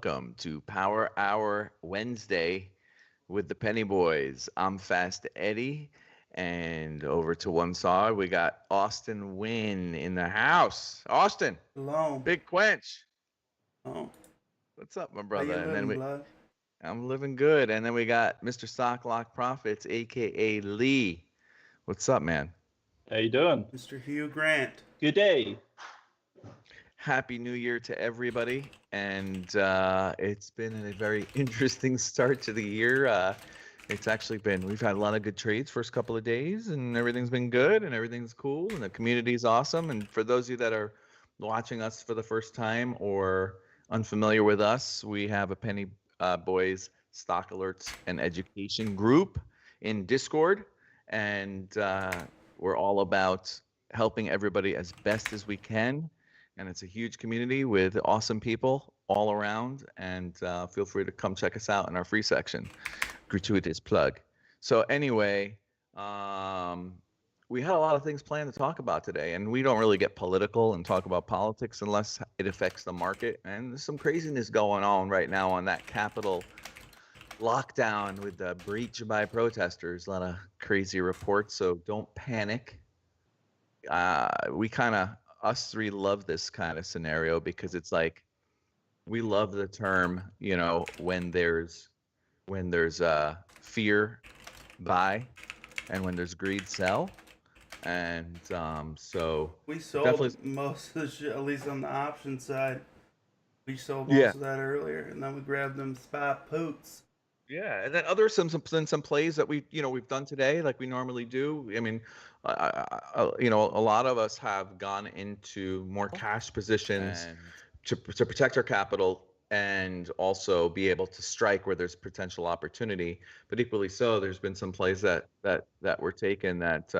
welcome to Power Hour Wednesday with the Penny Boys. I'm Fast Eddie, and over to one side we got Austin Wynn in the house. Austin, Shalom. Big Quench, Oh, what's up, my how you brother? living, blood? I'm living good, and then we got Mr. Stocklock Profits, aka Lee. What's up, man? How you doing? Mr. Hugh Grant. Good day. Happy New Year to everybody, and it's been a very interesting start to the year. It's actually been we've had a lot of good trades first couple of days, and everything's been good, and everything's cool, and the community's awesome. And for those of you that are watching us for the first time or unfamiliar with us, we have a Penny Boys Stock Alerts and Education group in Discord, and we're all about helping everybody as best as we can, and it's a huge community with awesome people all around. And feel free to come check us out in our free section. Gratuitous plug. So anyway, um, we had a lot of things planned to talk about today, and we don't really get political and talk about politics unless it affects the market. And there's some craziness going on right now on that Capitol lockdown with the breach by protesters. A lot of crazy reports, so don't panic. We kind of us three love this kind of scenario because it's like we love the term, when there's fear buy and when there's greed sell, and so We sold definitely. most of the shit, at least on the option side. We sold Yeah. most of that earlier, and then we grabbed them spot poots. Yeah, and then other some plays that we've done today, like we normally do. I mean, a lot of us have gone into more cash positions And to protect our capital and also be able to strike where there's potential opportunity. But equally so, there's been some plays that were taken that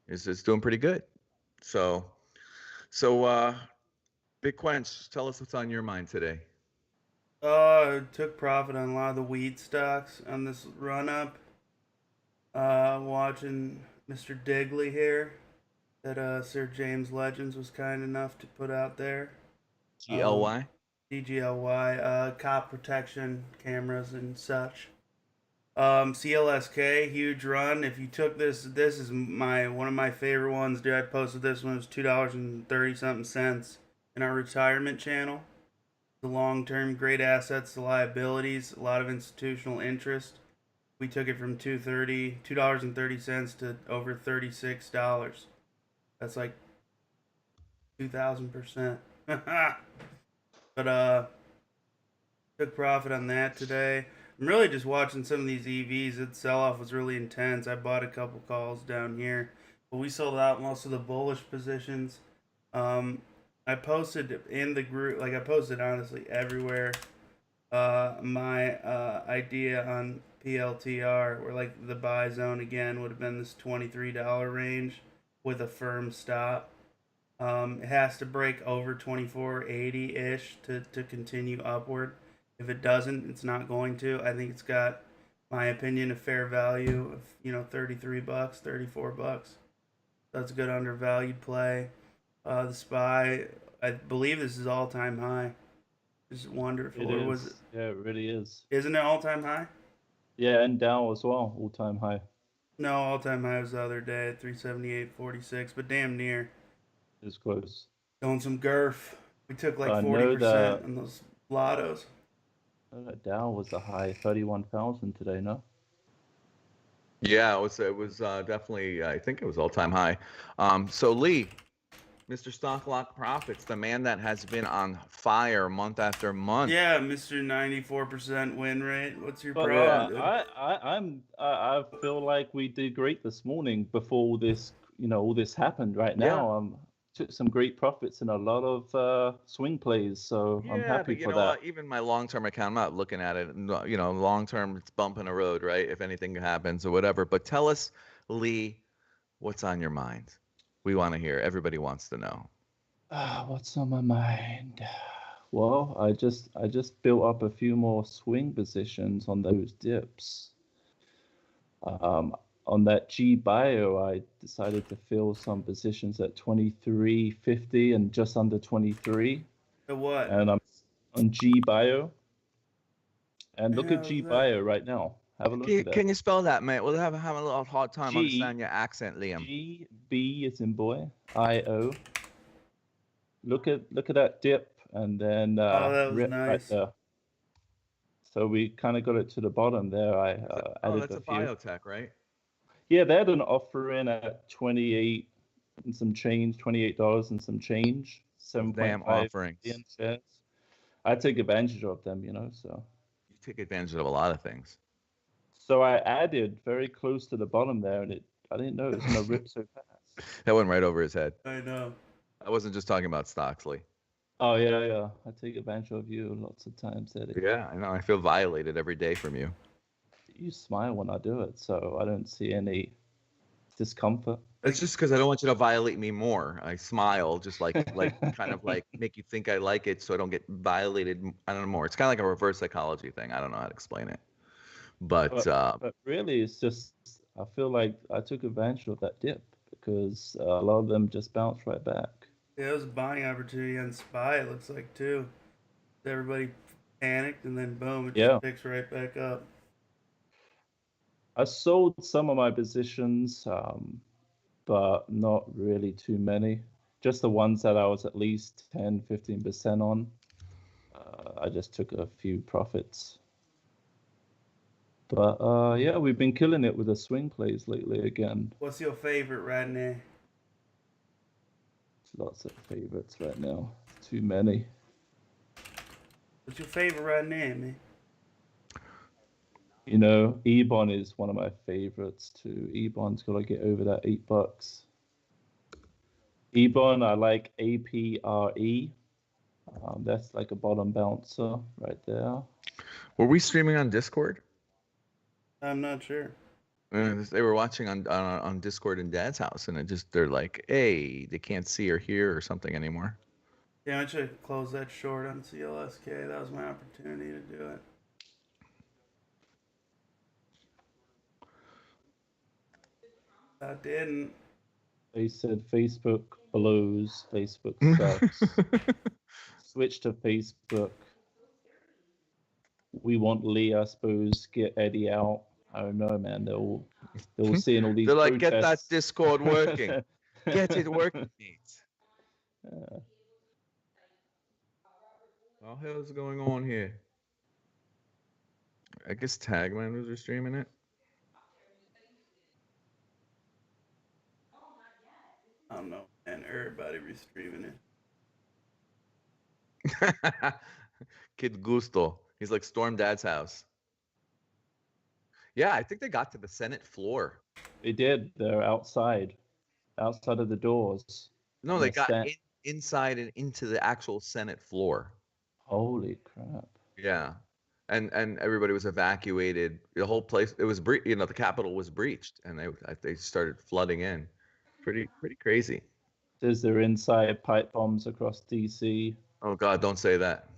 is doing pretty good. So so Big Quench, tell us what's on your mind today. Took profit on a lot of the weed stocks on this run up. Watching Mr. Digley here that Sir James Legends was kind enough to put out there. Um, GLY. DGLY, cop protection cameras and such. CLSK, huge run. If you took this is my one of my favorite ones, dude. I posted this one. It was $2.30 something in our retirement channel. The long term, great assets, the liabilities, a lot of institutional interest. We took it from $2.30 to over $36. That's like 2,000%. But took profit on that today. I'm really just watching some of these EVs. Its sell off was really intense. I bought a couple calls down here, but we sold out most of the bullish positions. Um, I posted in the group, like I posted honestly everywhere. My idea on PLTR, where like the buy zone again would have been this $23 range with a firm stop. It has to break over 24.80 ish to continue upward. If it doesn't, it's not going to. I think it's got, my opinion, a fair value of $33, $34. That's a good undervalued play. The SPY, I believe this is all time high. Just wonderful. it Or was it? is. Yeah, it really is. Isn't it all time high? Yeah, and Dow as well, all-time high. No, all time high was the other day at 378.46, but damn near. It's close. Going some Gurf. We took like I forty know percent that, on those lottos. Dow was a high 31,000 today, no? Yeah, it was definitely, I think it was all time high. So Lee, Mr. Stocklock Profits, the man that has been on fire month after month. Yeah, Mr. 94% win rate. What's your But problem, dude? I feel like we did great this morning before all this, all this happened right Yeah. now. Took some great profits in a lot of swing plays, so I'm Yeah, happy but you for know that. what? Even my long-term account, I'm not looking at it. Long term, it's bumping a road, right? If anything happens or whatever. But tell us, Lee, what's on your mind? We want to hear. Everybody wants to know. What's on my mind? Well, I just built up a few more swing positions on those dips. Um, on that G Bio, I decided to fill some positions at 23.50 and just under 23. The what? And on G Bio. And look Yeah, at G that- Bio right now. Have a look at that. Can you spell that, mate? We'll have a little hard time G- understanding your accent, Liam. G B is in boy. IO. Look at that dip, and then Oh, that was rip right nice. there. So we kind of got it to the bottom there. I added that's a few. biotech, right? Yeah, they had an offer in at $28 and some change, $28 and some change, Damn 7.5 offerings. million shares. I take advantage of them, so. You take advantage of a lot of things. So I added very close to the bottom there, and I didn't know it was gonna rip so fast. That went right over his head. I know. I wasn't just talking about stocks, Lee. Oh yeah. I take advantage of you lots of times, Eddie. Yeah, I know. I feel violated every day from you. You smile when I do it, so I don't see any discomfort. It's just because I don't want you to violate me more. I smile, just like kind of like make you think I like it, so I don't get violated. I don't know more. It's kind of like a reverse psychology thing. I don't know how to explain it, but But really, it's just I feel like I took advantage of that dip because a lot of them just bounced right back. Yeah, it was a buying opportunity on SPY, it looks like, too. Everybody panicked, and then boom, it Yeah. just picks right back up. I sold some of my positions, but not really too many. Just the ones that I was at least 10, 15% on. I just took a few profits. But yeah, we've been killing it with the swing plays lately again. What's your favorite right now? Lots of favorites right now. Too many. What's your favorite right now, man? Ebon is one of my favorites too. Ebon's got to get over that $8. Ebon, I like APRE. That's like a bottom bouncer right there. were we streaming on Discord? I'm not sure. They were watching on Discord in Dad's house, and they're like, "Hey, they can't see or hear or something anymore." Yeah, I should close that short on CLSK. That was my opportunity to do it. I didn't. They said Facebook blows, Facebook sucks. Switch to Facebook. We want Lee, I suppose. Get Eddie out. I don't know, man. They're all seeing all these. They're like, "Get that protests." Discord working. Get it working, mate." What the hell's going on here? I guess Tagman was streaming it. I don't know, man. Everybody restreaming it. Kid Gusto. He's like Storm Dad's house. Yeah, I think they got to the Senate floor. They did. They're outside of the doors. No, And they the got sta- inside and into the actual Senate floor. Holy crap! Yeah, and everybody was evacuated. The whole place, it was the Capitol was breached, and they started flooding in. Pretty crazy. Says they're inside pipe bombs across DC. Oh God, don't say that.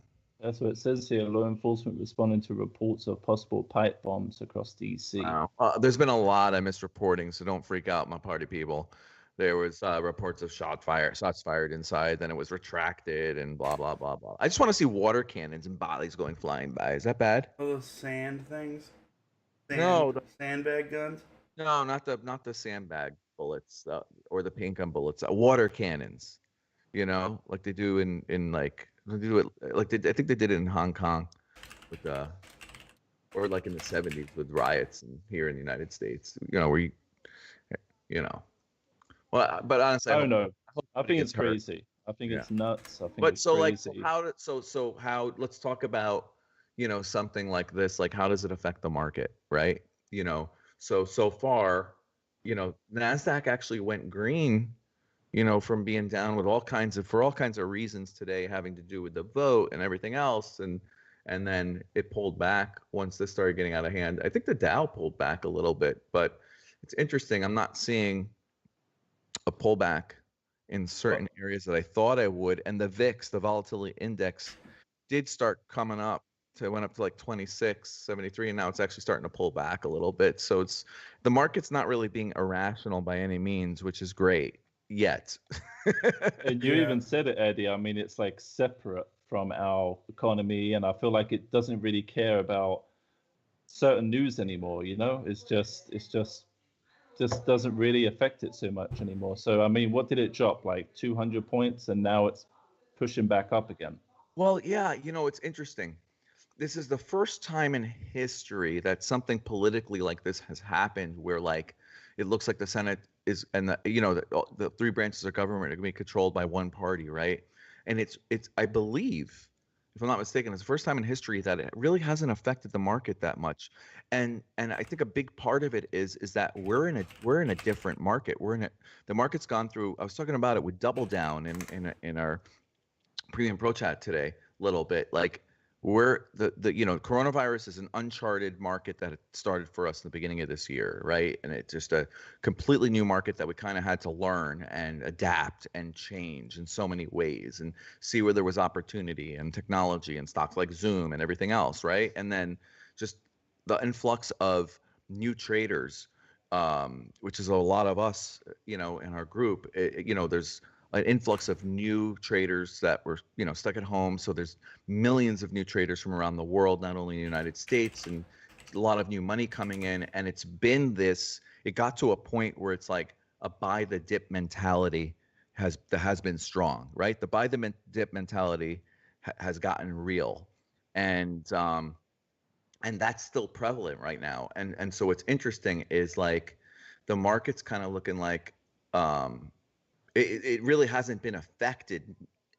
That's what it says here. Law enforcement responding to reports of possible pipe bombs across DC. Wow. There's been a lot of misreporting, so don't freak out, my party people. There was reports of shots fired inside, then it was retracted, and blah blah blah blah. I just want to see water cannons and bodies going flying by. Is that bad? Oh, those sand things? No, Sandbag guns? No, not the sandbag bullets or the paint gun bullets. Water cannons. Like they do in like they do it like I think they did it in Hong Kong with or like in the 70s with riots and here in the United States. Where well, but honestly, I don't know. I think gets it's hurt. crazy. I think it's nuts. I think But it's so crazy. how let's talk about something like this. Like, how does it affect the market, right? So far, Nasdaq actually went green, from being down with all kinds of reasons today, having to do with the vote and everything else, and then it pulled back once this started getting out of hand. I think the Dow pulled back a little bit, but it's interesting. I'm not seeing a pullback in certain areas that I thought I would, and the VIX, the volatility index, did start coming up. So it went up to like 26.73, and now it's actually starting to pull back a little bit. So the market's not really being irrational by any means, which is great yet. And you even said it, Eddie. I mean, it's like separate from our economy, and I feel like it doesn't really care about certain news anymore. Just doesn't really affect it so much anymore. So I mean, what did it drop, like 200 points, and now it's pushing back up again? Well, yeah, it's interesting. This is the first time in history that something politically like this has happened where like it looks like the Senate is and the three branches of government are going to be controlled by one party, right? And it's I believe, if I'm not mistaken, it's the first time in history that it really hasn't affected the market that much. And I think a big part of it is that we're in a different market. The market's gone through. I was talking about it with Double Down in our premium pro chat today a little bit. Like we're the coronavirus is an uncharted market that it started for us in the beginning of this year, right? And it's just a completely new market that we kind of had to learn and adapt and change in so many ways and see where there was opportunity and technology and stocks like Zoom and everything else, right? And then just the influx of new traders, which is a lot of us, in our group. There's an influx of new traders that were, stuck at home. So there's millions of new traders from around the world, not only in the United States, and a lot of new money coming in. And it got to a point where it's like a buy the dip mentality has been strong, right? The dip mentality has gotten real. And that's still prevalent right now. And so what's interesting is like the market's kind of looking like it really hasn't been affected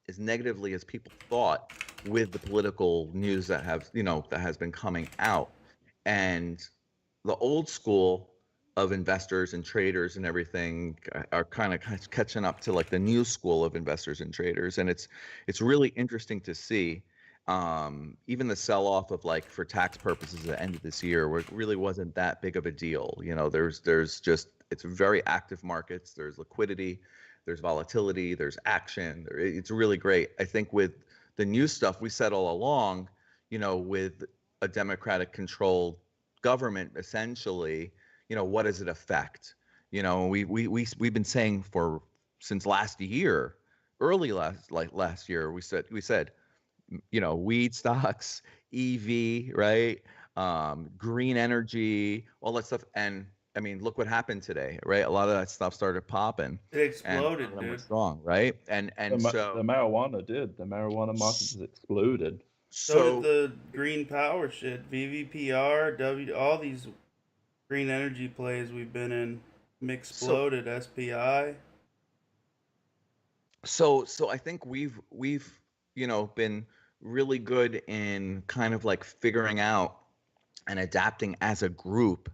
as negatively as people thought with the political news that has been coming out. And the old school of investors and traders and everything are kind of catching up to like the new school of investors and traders. And it's really interesting to see. Even the sell-off of like for tax purposes at the end of this year, where it really wasn't that big of a deal. There's just it's very active markets. There's liquidity, there's volatility, there's action. It's really great. I think with the new stuff we said all along, with a democratic controlled government, essentially, what does it affect? We've been saying since last year, last year, we said weed stocks, EV, right? Green energy, all that stuff. And I mean, look what happened today, right? A lot of that stuff started popping, It and a lot of exploded, them were dude. strong, right? And The marijuana did. The marijuana market has exploded. So did so the green power shit, VVPR, all these green energy plays we've been in. so Exploded, SPI. so I think we've been really good in kind of like figuring out and adapting as a group,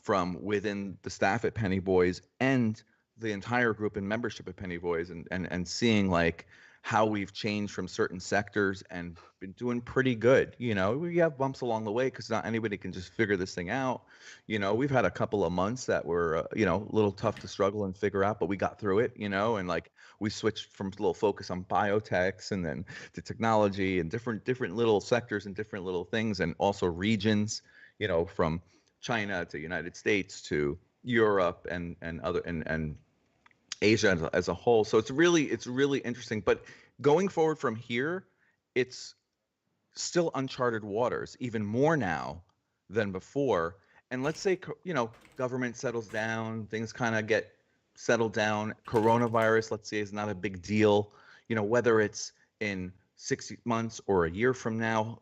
from within the staff at Penny Boys and the entire group and membership at Penny Boys, and seeing like how we've changed from certain sectors and been doing pretty good. We have bumps along the way because not anybody can just figure this thing out. We've had a couple of months that were a little tough to struggle and figure out, but we got through it. And like we switched from a little focus on biotechs and then to technology and different little sectors and different little things, and also regions. From China to United States to Europe and other and Asia as a whole. So it's really interesting. But going forward from here, it's still uncharted waters, even more now than before. And let's say government settles down, things kind of get settled down. Coronavirus, let's say, is not a big deal. Whether it's in 6 months or a year from now,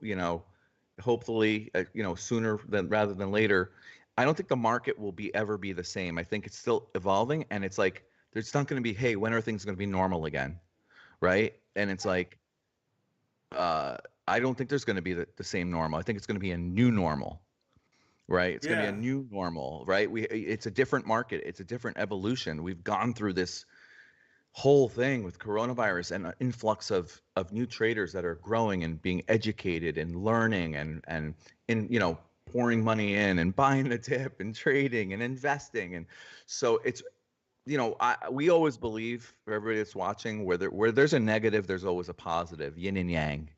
hopefully, sooner than rather than later. I don't think the market will ever be the same. I think it's still evolving, and it's like there's not going to be, hey, when are things going to be normal again, right? And it's like, uh, I don't think there's going to be the same normal. I think it's going to be a new normal, right? It's going to be a Yeah. new normal, right? It's a different market. It's a different evolution. We've gone through this whole thing with coronavirus and an influx of new traders that are growing and being educated and learning and in pouring money in and buying the dip and trading and investing. And so it's we always believe, for everybody that's watching, where there's a negative, there's always a positive, yin and yang.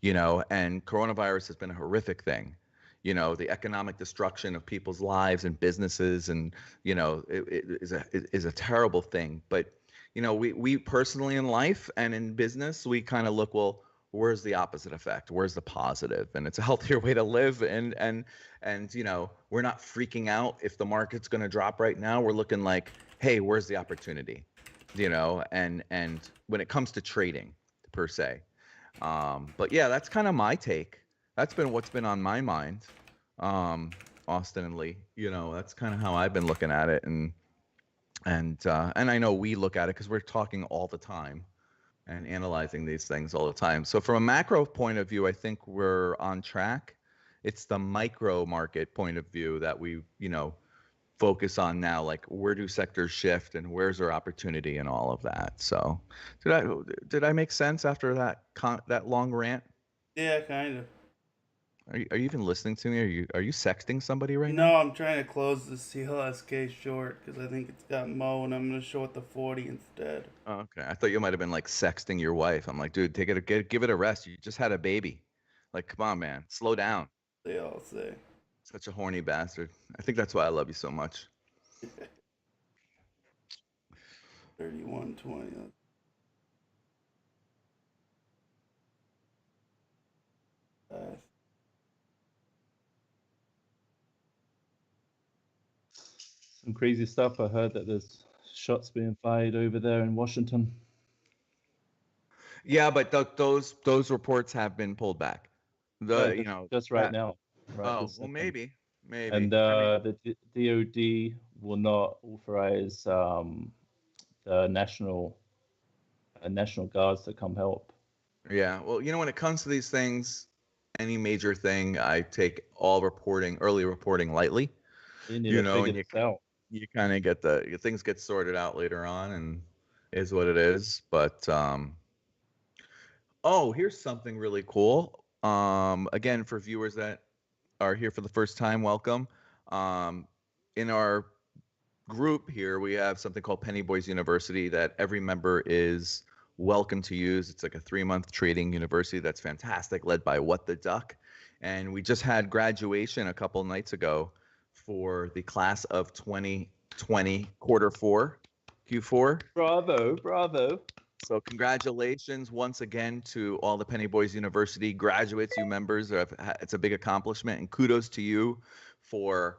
And coronavirus has been a horrific thing. The economic destruction of people's lives and businesses, and it is a terrible thing. But we personally in life and in business, we kind of look, well, where's the opposite effect? Where's the positive? And it's a healthier way to live. And we're not freaking out if the market's going to drop right now. We're looking like, hey, where's the opportunity? And when it comes to trading per se. But yeah, that's kind of my take. That's been what's been on my mind. Austin and Lee, that's kind of how I've been looking at it. And I know we look at it because we're talking all the time and analyzing these things all the time. So from a macro point of view, I think we're on track. It's the micro market point of view that we, focus on now, like where do sectors shift and where's our opportunity and all of that. So did I make sense after that long rant? Yeah, kind of. Are you even listening to me? Are you sexting somebody right No, now? I'm trying to close the CLSK short because I think it's got Mo, and I'm gonna short the 40 instead. Oh, okay. I thought you might have been like sexting your wife. I'm like, dude, give it a rest. You just had a baby. Like, come on, man, slow down. They all say. Such a horny bastard. I think that's why I love you so much. 31.20. Some crazy stuff. I heard that there's shots being fired over there in Washington. Yeah, but those reports have been pulled back. Just right now. Right Oh, this well, second. maybe. And the DOD will not authorize the national guards to come help. Yeah, well, when it comes to these things, any major thing, I take all early reporting lightly. They need to figure And this out. you kind of get things get sorted out later on, and is what it is. But oh, here's something really cool. Again, for viewers that are here for the first time, welcome. In our group here, we have something called Penny Boys University that every member is welcome to use. It's like a 3-month trading university that's fantastic, led by What the Duck. And we just had graduation a couple nights ago for the class of 2020 quarter 4, Q4. Bravo. So congratulations once again to all the Penny Boys University graduates, you members. It's a big accomplishment, and kudos to you for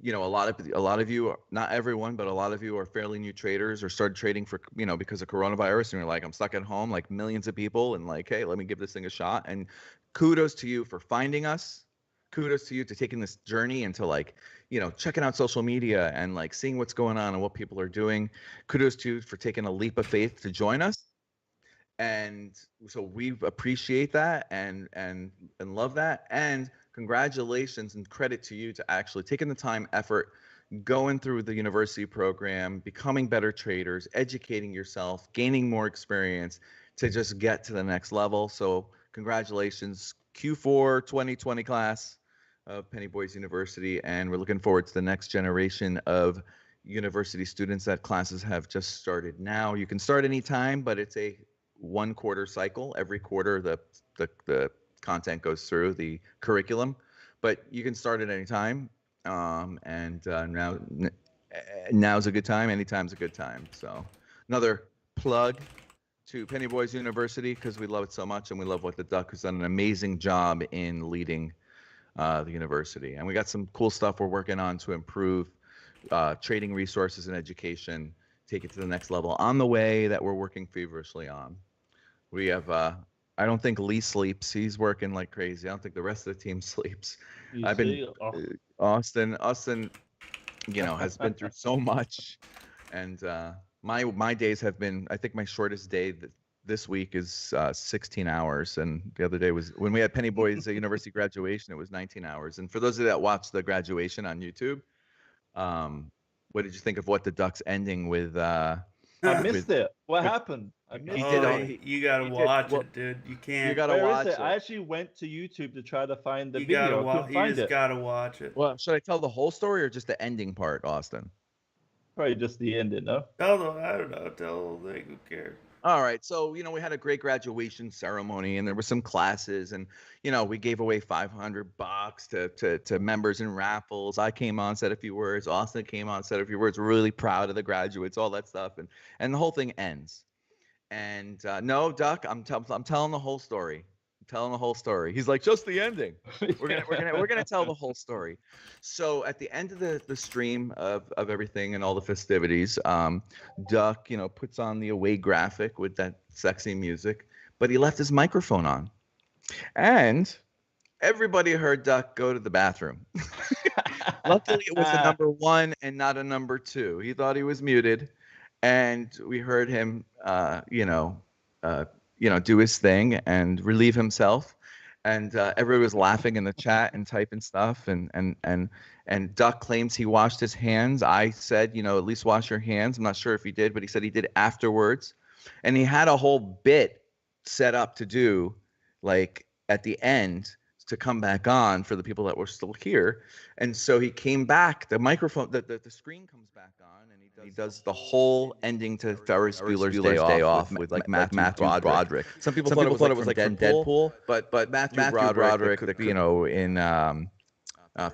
a lot of you, not everyone, but a lot of you are fairly new traders or started trading for because of coronavirus, and you're like, I'm stuck at home, like millions of people, and like, hey, let me give this thing a shot. And kudos to you for finding us. Kudos to you to taking this journey into like checking out social media and like seeing what's going on and what people are doing. Kudos to you for taking a leap of faith to join us. And so we appreciate that and love that. And congratulations and credit to you to actually taking the time, effort, going through the university program, becoming better traders, educating yourself, gaining more experience to just get to the next level. So congratulations, Q4 2020 class of Penny Boys University. And we're looking forward to the next generation of university students. That classes have just started now. You can start anytime, but it's a 1-quarter cycle. Every quarter the content goes through the curriculum, but you can start at any time. Now's a good time. Anytime's a good time. So another plug to Penny Boys University because we love it so much, and we love What the Duck has done an amazing job in leading the university. And we got some cool stuff we're working on to improve trading resources and education, take it to the next level on the way that we're working feverishly on. We have I don't think Lee sleeps. He's working like crazy. I don't think the rest of the team sleeps. Austin, has been through so much, and my days have been. I think my shortest day this week is 16 hours, and the other day was when we had Penny Boys University graduation. It was 19 hours. And for those of you that watched the graduation on YouTube, what did you think of What the Duck's ending with? I missed it. What happened? I missed it. You gotta watch it, dude. You can't. You gotta Where watch is it. I actually went to YouTube to try to find the You video. gotta I couldn't find it. gotta watch it. Well, should I tell the whole story or just the ending part, Austin? Probably just the ending, no? I don't know. Tell the whole thing. Who cares? All right. So, we had a great graduation ceremony and there were some classes and, we gave away $500 to members and raffles. I came on, said a few words. Austin came on, said a few words. We're really proud of the graduates, all that stuff. And the whole thing ends. And no, Duck, I'm telling the whole story. I'm telling the whole story. He's like, just the ending. We're gonna tell the whole story. So at the end of the stream of everything and all the festivities, Duck, puts on the away graphic with that sexy music, but he left his microphone on, and everybody heard Duck go to the bathroom. Luckily, it was a number one and not a number two. He thought he was muted, and we heard him, do his thing and relieve himself. And everybody was laughing in the chat and typing stuff. And Duck claims he washed his hands. I said, at least wash your hands. I'm not sure if he did, but he said he did afterwards. And he had a whole bit set up to do, like at the end, to come back on for the people that were still here. And so he came back, the microphone, the screen comes back on, and he does the whole ending to Ferris Bueller's Day Off with like Matthew Broderick. Some people thought it was like from Deadpool, but Matthew Broderick, in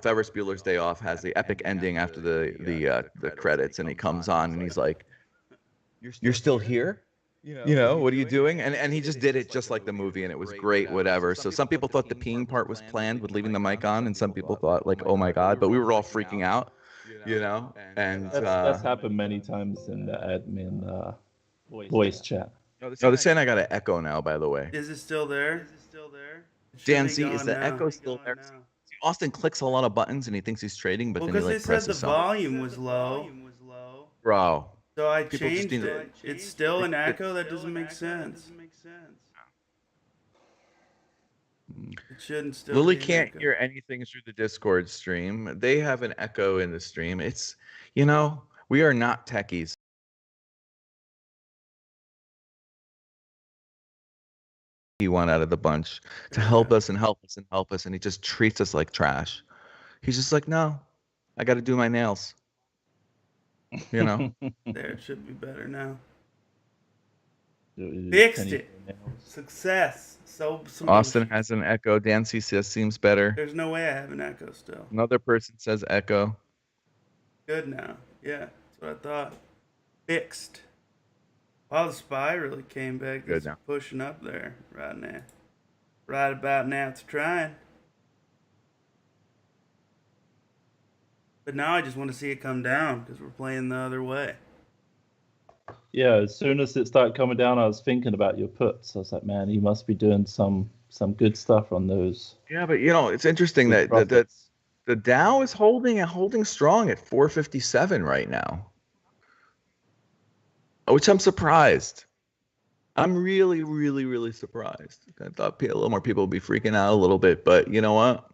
Ferris Bueller's Day Off has the epic ending after the credits, and he comes on and he's like, "You're still here? What are you doing?" And he just did it just like the movie, and it was great, whatever. So some people thought the peeing part was planned with leaving the mic on, and some people thought like, oh my God, but we were all freaking out, and That's happened many times in the admin voice chat. no, they're saying I got an echo now, by the way. Is it still there? It should Dan, be see, is gone the now. echo still there? See, Austin clicks a lot of buttons and he thinks he's trading, but Well, then he because like they said presses the something. volume was low. Bro, So I People just changed need to- it. It's still an echo. That doesn't make sense. It shouldn't still. Lily be an can't echo. hear anything through the Discord stream. They have an echo in the stream. It's, we are not techies. He won out of the bunch to help us and help us and help us, and he just treats us like trash. He's just like, no, I got to do my nails. There, it should be better now. Fixed Fixed it. Success. So Austin has an echo. Dancy says seems better. There's no way I have an echo still. Another person says echo. Good now. Yeah, that's what I thought. Fixed. Wow, the spy really came back. Good It's now. pushing up there right now. Right about now, it's trying. But now I just want to see it come down because we're playing the other way. Yeah, as soon as it started coming down, I was thinking about your puts. I was like, man, you must be doing some good stuff on those. Yeah, but it's interesting good that profits. the Dow is holding strong at 457 right now, which I'm surprised. I'm really, really, really surprised. I thought a little more people would be freaking out a little bit, but you know what?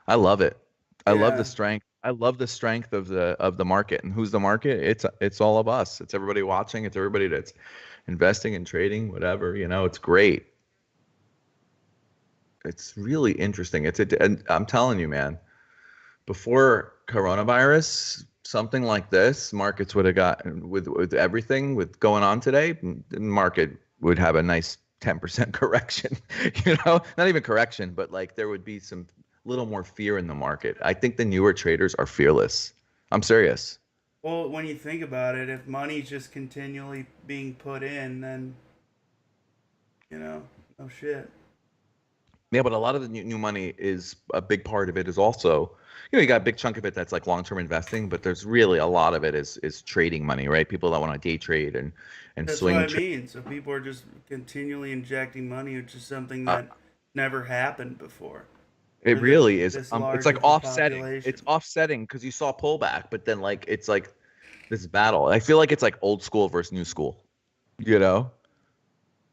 I love it. I love Yeah. the strength. I love the strength of the market. And who's the market? It's all of us. It's everybody watching. It's everybody that's investing and trading, whatever. It's great. It's really interesting. And I'm telling you, man, before coronavirus, something like this, markets would have gotten with everything with going on today, the market would have a nice 10% correction, not even correction, but like there would be some little more fear in the market. I think the newer traders are fearless. I'm serious. Well, when you think about it, if money's just continually being put in, then, no shit. Yeah, but a lot of the new money is a big part of it is also, you got a big chunk of it that's like long-term investing, but there's really a lot of it is trading money, right? People that want to day trade and That's swing what I trade. mean. So people are just continually injecting money, which is something that never happened before. It Or really is. this It's large like of a offsetting. population. It's offsetting because you saw pullback, but then like it's like this battle. I feel like it's like old school versus new school.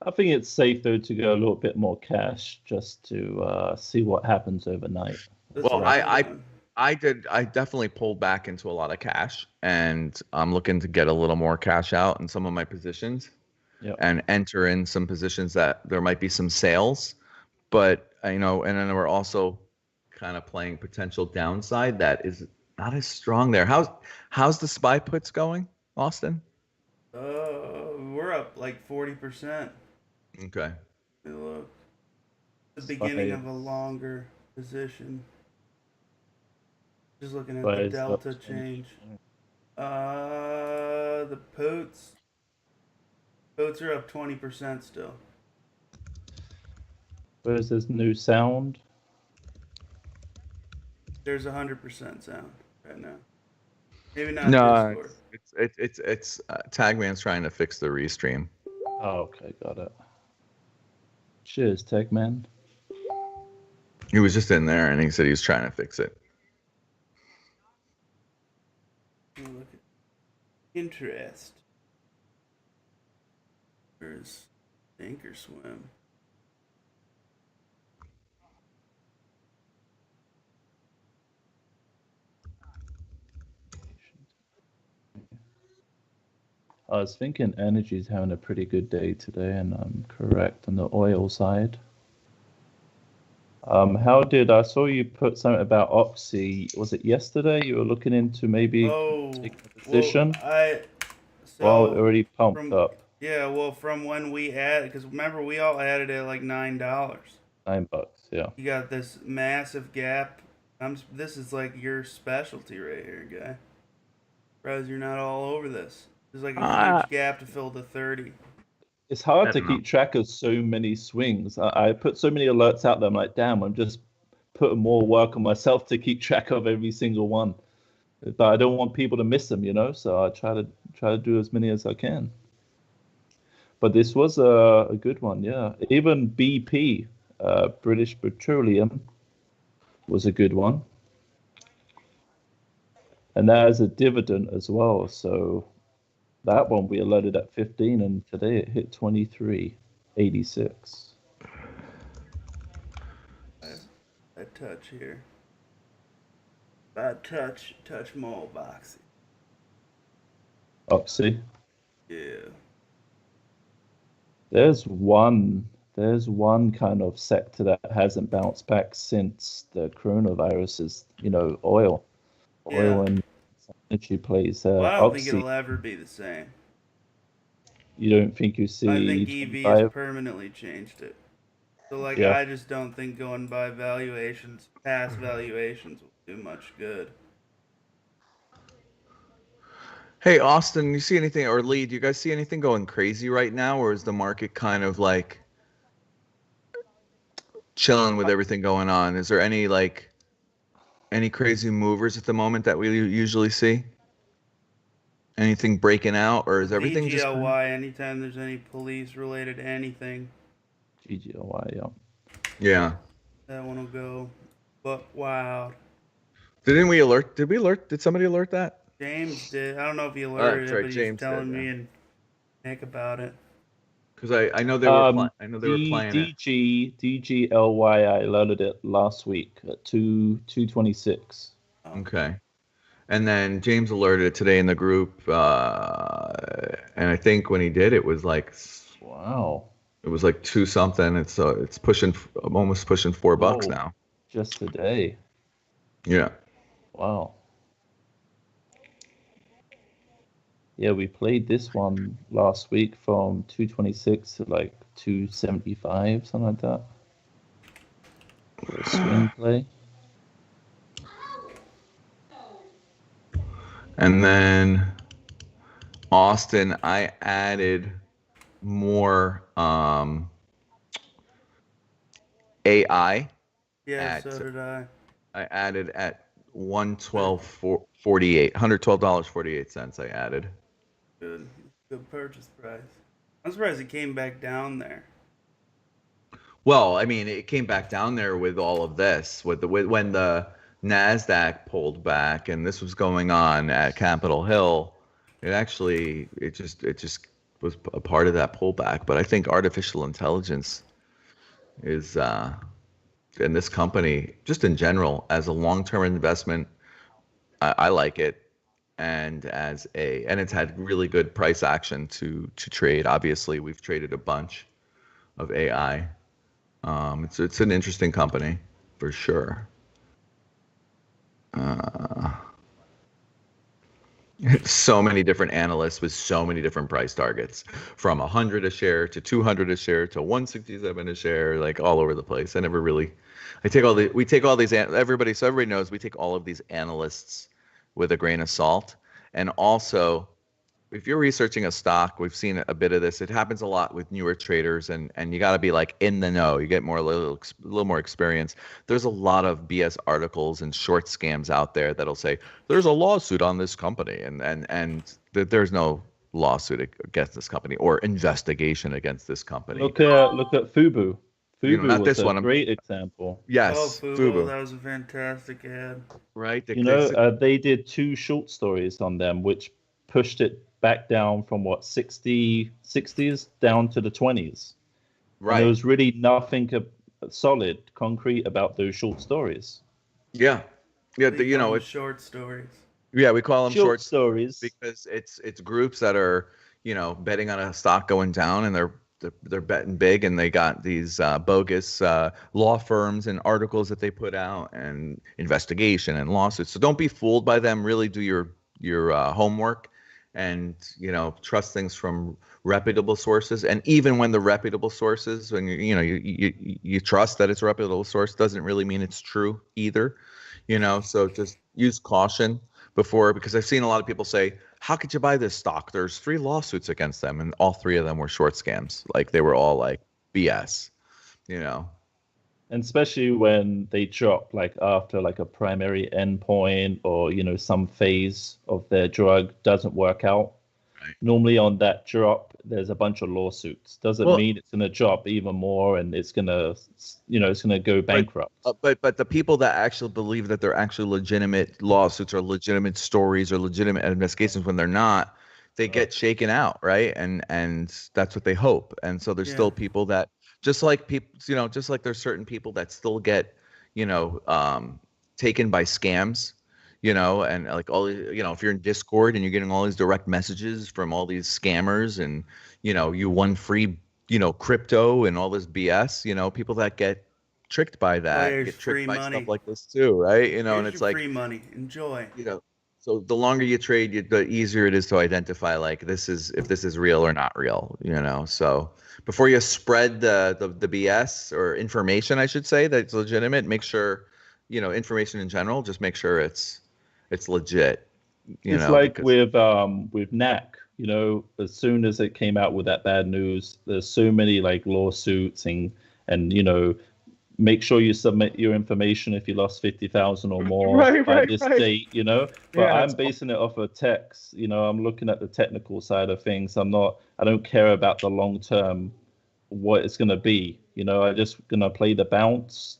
I think it's safe though to go a little bit more cash just to see what happens overnight. That's Well, what I'm doing. I definitely pulled back into a lot of cash, and I'm looking to get a little more cash out in some of my positions, Yep. and enter in some positions that there might be some sales, but and then we're also kind of playing potential downside that is not as strong there. How's the SPY puts going, Austin? We're up like 40%. Okay. Look, the It's beginning funny. of a longer position. Just looking at the But it's up delta 20. change. The Potes are up 20% still. Where's this new sound? There's 100% sound right now. Maybe not No, Discord. it's Tagman's trying to fix the restream. Oh, okay, got it. Cheers, Techman. He was just in there and he said he was trying to fix it. Look at interest. There's sink or swim. I was thinking energy's having a pretty good day today, and I'm correct on the oil side. How did I saw you put something about Oxy? Was it yesterday? You were looking into maybe Oh, taking a well, position? Well, it so already pumped from up yeah, well, from when we added, because remember we all added at like $9. $9. Yeah. You got this massive gap. This is like your specialty right here, guy. Surprised you're not all over this. There's like a Ah, huge gap to fill the 30. It's hard I to don't know. keep track of so many swings. I put so many alerts out there. I'm like, damn, I'm just putting more work on myself to keep track of every single one. But I don't want people to miss them, So I try to do as many as I can. But this was a good one, yeah. Even BP, British Petroleum, was a good one, and that has a dividend as well. So that one we alerted at 15, and today it hit 23.86. I touch here. I touch mole boxing. Oxy. Yeah. There's one kind of sector that hasn't bounced back since the coronavirus is, oil. Yeah. Oil and energy plays. Well, I don't think Oxy, it'll ever be the same. you don't think you I see think EV has 25? permanently changed it. So, like, Yeah. I just don't think going by valuations, past valuations, will do much good. Hey, Austin, you see anything, or Lee, do you guys see anything going crazy right now, or is the market kind of like chilling with everything going on? Is there any crazy movers at the moment that we usually see? Anything breaking out, or is everything just kind of... DGLY, anytime there's any police related to anything, GGLY, yeah. Yeah. that one will go but wild. Did we alert? Did somebody alert that? James did. I don't know if he Oh, alerted that's it, right. but he's James telling did. me Yeah. and Nick about it. Because I know they were playing. I know they were playing it. DGLY, I loaded it last week at 226. Oh, Okay. And then James alerted it today in the group, and I think when he did, Wow. it was like two something. It's pushing, almost pushing $4 Whoa. now. Just today. Yeah. Wow. Yeah, we played this one last week from 226 to like 275, something like that. For a swing play. And then Austin, I added more AI yeah, at so did I. I added at 112.48 $112.48 I added. Good purchase price. I'm surprised it came back down there. Well, I mean, it came back down there with all of this, when the Nasdaq pulled back, and this was going on at Capitol Hill. It just was a part of that pullback. But I think artificial intelligence is in this company, just in general, as a long-term investment, I like it, and and it's had really good price action to trade. Obviously, we've traded a bunch of AI. It's an interesting company for sure. So many different analysts with so many different price targets, from 100 a share to 200 a share to 167 a share, like all over the place. I never really, we take all these, everybody, so everybody knows we take all of these analysts with a grain of salt. And also, if you're researching a stock, we've seen a bit of this. It happens a lot with newer traders, and you got to be like in the know. You get a little more experience. There's a lot of BS articles and short scams out there that'll say there's a lawsuit on this company, and there's no lawsuit against this company or investigation against this company. Look at Fubu. Fubu Not was this a one. great example. Oh, Yes, Fubo, Fubu, that was a fantastic ad. right? They did two short stories on them, which pushed it back down from what 60s down to the 20s, and there Right. was really nothing solid, concrete about those short stories. Yeah. Yeah. We call them It's short stories. yeah, we call them Short short stories. because it's groups that are betting on a stock going down, and they're betting big, and they got these bogus law firms and articles that they put out and investigation and lawsuits. So don't be fooled by them. Really do your homework, and trust things from reputable sources. And even when the reputable sources, when you trust that it's a reputable source, doesn't really mean it's true either. So just use caution before, because I've seen a lot of people say, how could you buy this stock? There's 3 lawsuits against them, and all 3 of them were short scams. Like they were all like BS, you know. And especially when they drop like after like a primary endpoint, or some phase of their drug doesn't work out. Right. Normally on that drop there's a bunch of lawsuits. Doesn't Well, mean it's going to drop even more and it's going to go but bankrupt. but the people that actually believe that they're actually legitimate lawsuits or legitimate stories or legitimate investigations, when they're not, they get shaken out, right? And that's what they hope. And so there's Yeah. still people that, just like people, just like there's certain people that still get, taken by scams, and like if you're in Discord and you're getting all these direct messages from all these scammers, and you won free, crypto and all this BS, people that get tricked by Oh, that here's get tricked free by stuff money. like this too, right? And Here's it's your like, free money. Enjoy. you know, so the longer you trade, the easier it is to identify like if this is real or not real, So before you spread the BS or information, I should say, that's legitimate, make sure, information in general, just make sure it's legit, It's like because with NAC, as soon as it came out with that bad news, there's so many like lawsuits and make sure you submit your information if you lost 50,000 or more right, by right, this right. date. But Yeah, I'm basing it off of text. I'm looking at the technical side of things. I don't care about the long term, what it's going to be. I just going to play the bounce,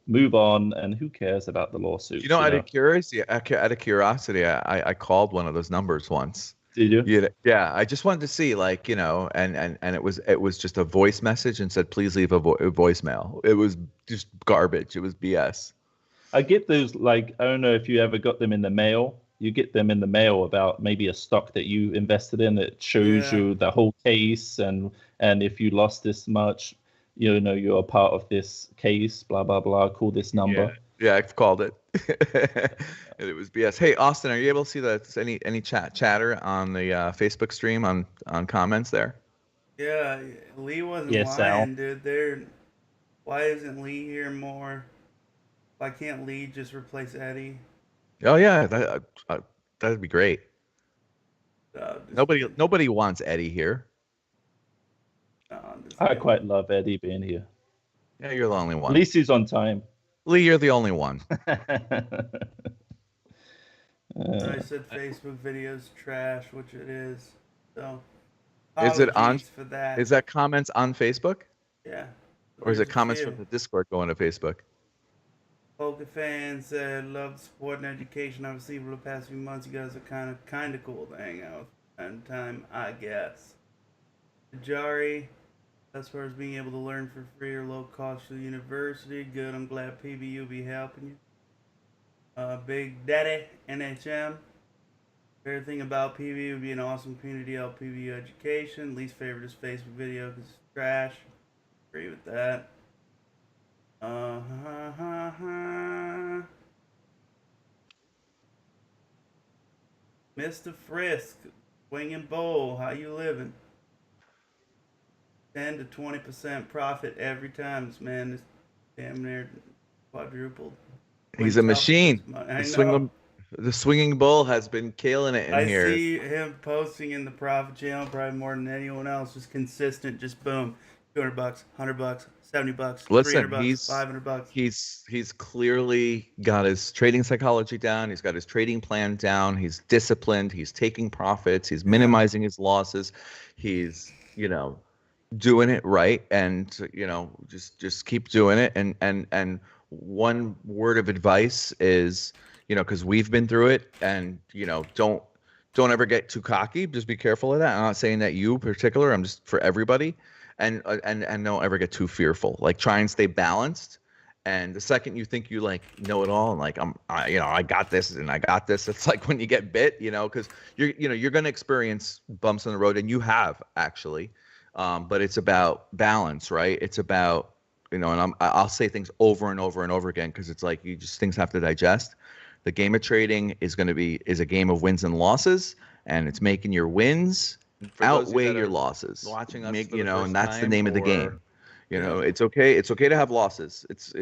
move on, and who cares about the lawsuits, out of curiosity, I called one of those numbers once. Did you? Yeah. I just wanted to see, like, and it was just a voice message and said, please leave a voicemail. It was just garbage. It was BS. I get those, like, I don't know if you ever got them in the mail. You get them in the mail about maybe a stock that you invested in. It shows Yeah. you the whole case, and if you lost this much, you're a part of this case, blah blah blah. Call this Yeah. number. Yeah, I've called it. And it was BS. Hey, Austin, are you able to see any chatter on the Facebook stream on comments there? Yeah. Lee wasn't Yes, Sal. lying, dude. Why isn't Lee here more? Why can't Lee just replace Eddie? Oh yeah, that'd be great. No, just Nobody kidding. nobody wants Eddie here. No, I'm just I kidding. quite love Eddie being here. Yeah, you're the only At one. least he's on time. Lee, you're the only one. I said Facebook videos trash, which it is. So Is it on? apologies for that. Is that comments on Facebook, Yeah. or is There's it a comments from few. the Discord going to Facebook? Polka fan said, "Love the support and education I've received over the past few months. You guys are kind of cool to hang out with and time, I guess." Jari, as far as being able to learn for free or low cost through the university, good. I'm glad PBU will be helping you. Big Daddy NHM. Favorite thing about PBU would be an awesome community help PBU education. Least favorite is Facebook video because it's trash. Agree with that. Uh ha ha ha. Mr. Frisk, swinging bowl. How you living? 10 to 20% profit every time. This man is damn near quadrupled. He's a Quintupled his machine. money. The I know. swing, the swinging bull has been killing it in I here. see him posting in the profit channel probably more than anyone else. Just consistent, just boom, $200, $100, $70, Listen, $300, $500. he's clearly got his trading psychology down. He's got his trading plan down. He's disciplined. He's taking profits. He's Yeah, minimizing his losses. He's, doing it right, and just keep doing it. And one word of advice is, because we've been through it, and don't ever get too cocky. Just be careful of that. I'm not saying that you in particular. I'm just for everybody, and don't ever get too fearful. Like, try and stay balanced. And the second you think you like know it all and like I got this and I got this, it's like when you get bit, because you're going to experience bumps in the road, and you have actually. But it's about balance, right? It's about, and I'll say things over and over and over again, because it's like things have to digest. The game of trading is a game of wins and losses, and it's making your wins outweigh your losses. watching us Make, for the first and that's the time, name of the or- game. It's okay. It's okay to have losses. It's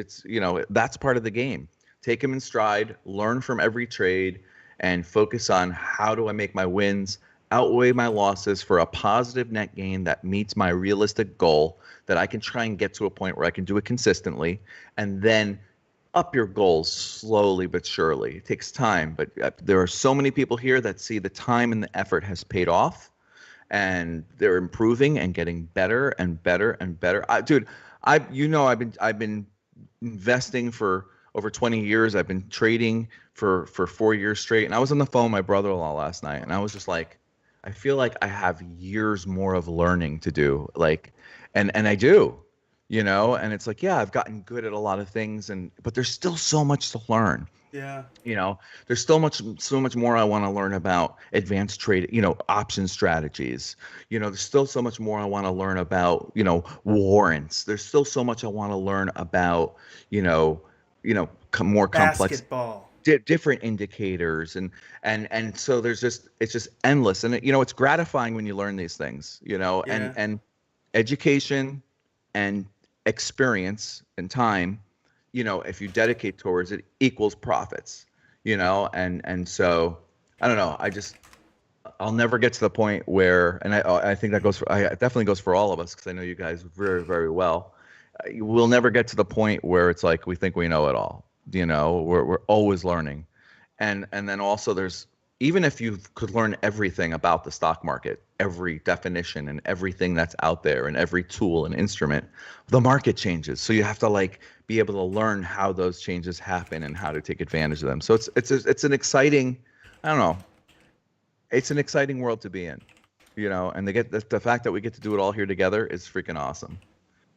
that's part of the game. Take them in stride, learn from every trade, and focus on how do I make my wins outweigh my losses for a positive net gain that meets my realistic goal, that I can try and get to a point where I can do it consistently, and then up your goals slowly but surely. It takes time, but there are so many people here that see the time and the effort has paid off, and they're improving and getting better and better and better. Dude, I've been investing for over 20 years. I've been trading for 4 years straight, and I was on the phone with my brother-in-law last night, and I was just like, I feel like I have years more of learning to do, like, and I do, and it's like, yeah, I've gotten good at a lot of things, but there's still so much to learn. yeah, There's so much more I want to learn about advanced trade, option strategies. There's still so much more I want to learn about, warrants. There's still so much I want to learn about, more complex basketball. different indicators, and so it's just endless. And it's gratifying when you learn these things, Yeah. and education and experience and time, if you dedicate towards it, equals profits, and so I don't know. I'll never get to the point where, and I think that it definitely goes for all of us, because I know you guys very, very well. We'll never get to the point where it's like we think we know it all. We're always learning, and then also there's, even if you could learn everything about the stock market, every definition and everything that's out there, and every tool and instrument, the market changes. So you have to like be able to learn how those changes happen and how to take advantage of them. So it's an exciting, I don't know, it's an exciting world to be in, and the fact that we get to do it all here together is freaking awesome.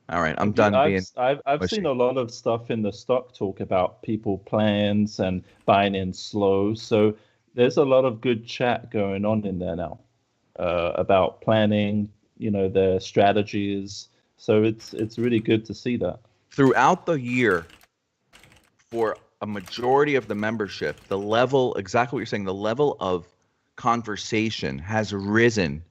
All right, I'm done being. I've mushy. seen a lot of stuff in the stock talk about people plans and buying in slow. So there's a lot of good chat going on in there now about planning, their strategies. So it's really good to see that. Throughout the year, for a majority of the membership, the level, exactly what you're saying, the level of conversation has risen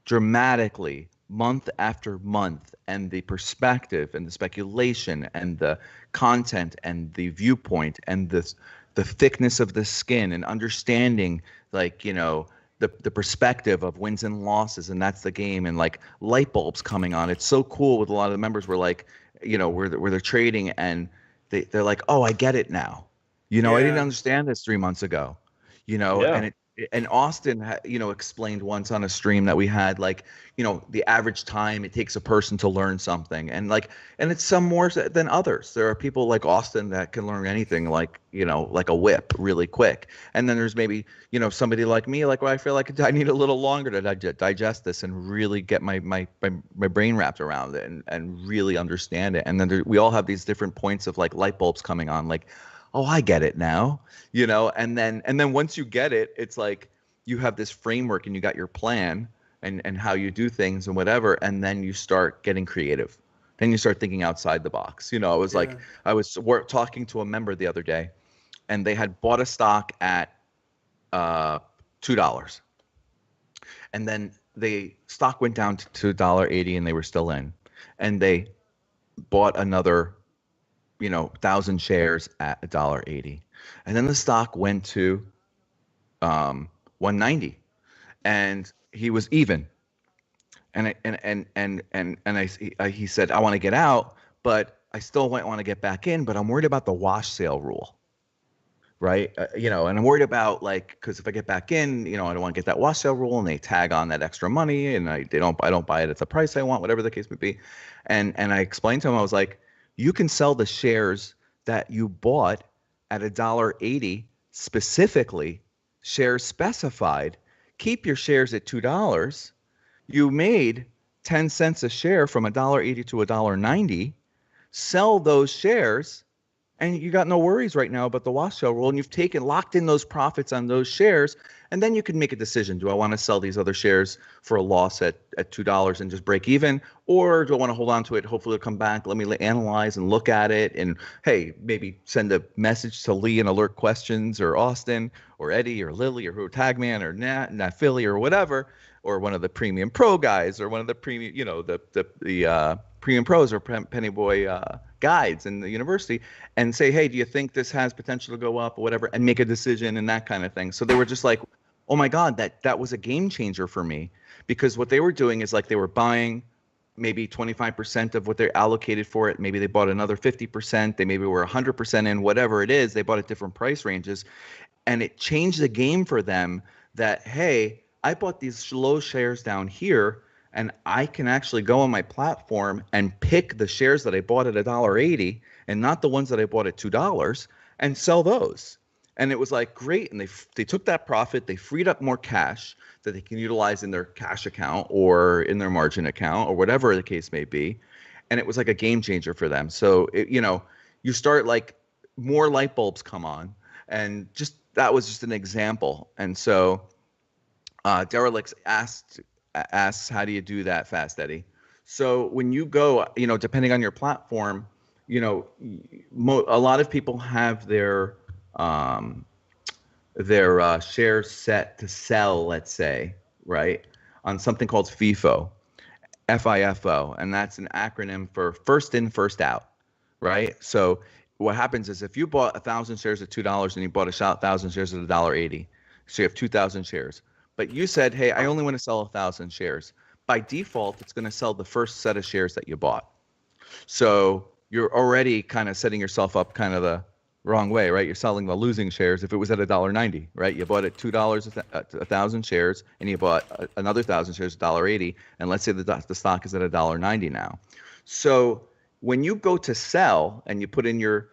dramatically month after month, and the perspective and the speculation and the content and the viewpoint and the thickness of the skin and understanding, like, the perspective of wins and losses, and that's the game, and like light bulbs coming on. It's so cool with a lot of the members. We're like, where they're trading, and they're like, oh, I get it now. I didn't Yeah. understand this 3 months ago. Yeah. And Austin, explained once on a stream that we had, like, the average time it takes a person to learn something, and it's some more than others. There are people like Austin that can learn anything, like, like a whip, really quick. And then there's maybe, somebody like me, like, where I feel like I need a little longer to digest this and really get my brain wrapped around it, and really understand it. And then we all have these different points of like light bulbs coming on, like, oh, I get it now, and then once you get it, it's like you have this framework and you got your plan and how you do things and whatever, and then you start getting creative. Then you start thinking outside the box. It was like, Yeah. I was talking to a member the other day, and they had bought a stock at $2. And then the stock went down to $1.80 and they were still in. And they bought another, 1,000 shares at $1.80. And then the stock went to 190 and he was even. He said, I want to get out, but I still might want to get back in, but I'm worried about the wash sale rule. Right. And I'm worried about because if I get back in, I don't want to get that wash sale rule and they tag on that extra money and I don't buy it at the price I want, whatever the case may be. And I explained to him, I was like, you can sell the shares that you bought at $1.80, specifically shares specified, keep your shares at $2. You made 10 cents a share from $1.80 to $1.90, sell those shares, and you got no worries right now about the wash sale rule, and you've locked in those profits on those shares, and then you can make a decision. Do I want to sell these other shares for a loss at $2 and just break even, or do I want to hold on to it, hopefully it'll come back, let me analyze and look at it, and hey, maybe send a message to Lee and alert questions, or Austin, or Eddie, or Lily, or Tagman, or Nat Philly, or whatever, or one of the Premium Pro guys, or one of the premium, the Premium Pros or Penny Boy guides in the university, and say, hey, do you think this has potential to go up or whatever, and make a decision and that kind of thing. So they were just like, oh my God, that was a game changer for me, because what they were doing is they were buying maybe 25% of what they allocated for it. Maybe they bought another 50%. They maybe were 100% in, whatever it is. They bought at different price ranges, and it changed the game for them that, hey, I bought these low shares down here, and I can actually go on my platform and pick the shares that I bought at $1.80 and not the ones that I bought at $2 and sell those. And it was great. And they took that profit, they freed up more cash that they can utilize in their cash account or in their margin account or whatever the case may be. And it was like a game changer for them. So, you start more light bulbs come on, and that was just an example. And so Derelicts asks, how do you do that fast, Eddie? So when you go, depending on your platform, a lot of people have their shares set to sell, let's say, right, on something called FIFO, FIFO, and that's an acronym for first in, first out, right? So what happens is if you bought 1,000 shares at $2 and you bought 1,000 shares at $1.80, so you have 2,000 shares. But you said, hey, I only want to sell 1,000 shares. By default, it's going to sell the first set of shares that you bought. So you're already kind of setting yourself up kind of the wrong way, right? You're selling the losing shares if it was at $1.90, right? You bought at $2 1,000 shares, and you bought another 1,000 shares at $1.80, and let's say the stock is at $1.90 now. So when you go to sell and you put in your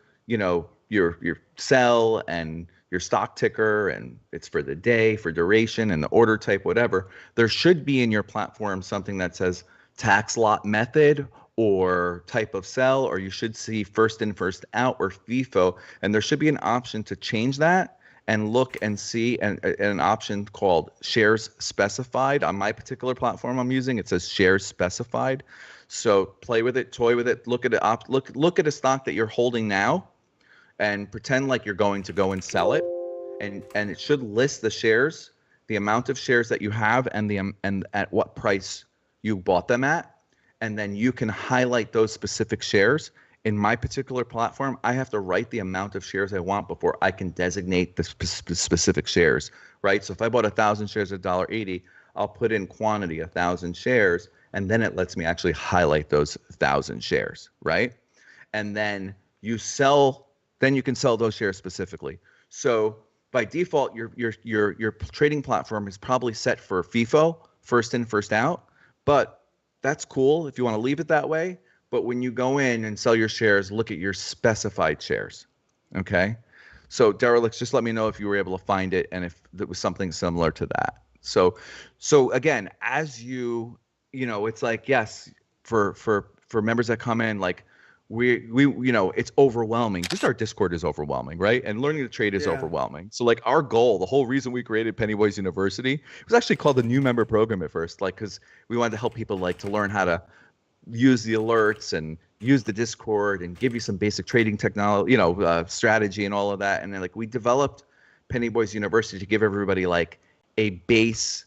sell and your stock ticker, and it's for the day, for duration, and the order type, whatever, there should be in your platform something that says tax lot method or type of sell, or you should see first in, first out, or FIFO, and there should be an option to change that and look and see an option called shares specified. On my particular platform I'm using, it says shares specified. So play with it, toy with it, look at it, look at a stock that you're holding now, and pretend like you're going to go and sell it, and it should list the shares, the amount of shares that you have, and at what price you bought them at, and then you can highlight those specific shares. In my particular platform, I have to write the amount of shares I want before I can designate the specific shares, right? So if I bought 1,000 shares at $1.80, I'll put in quantity 1,000 shares, and then it lets me actually highlight those 1,000 shares, right? And then you can sell those shares specifically. So by default, your trading platform is probably set for FIFO, first in, first out. But that's cool if you want to leave it that way. But when you go in and sell your shares, look at your specified shares. Okay? So Derelicts, just let me know if you were able to find it and if it was something similar to that. So again, as it's yes, for members that come in, we it's overwhelming. Just our Discord is overwhelming, right? And learning to trade is overwhelming. So our goal, the whole reason we created Penny Boys University, it was actually called the New Member Program at first, because we wanted to help people to learn how to use the alerts and use the Discord and give you some basic trading technology, strategy and all of that. And then we developed Penny Boys University to give everybody a base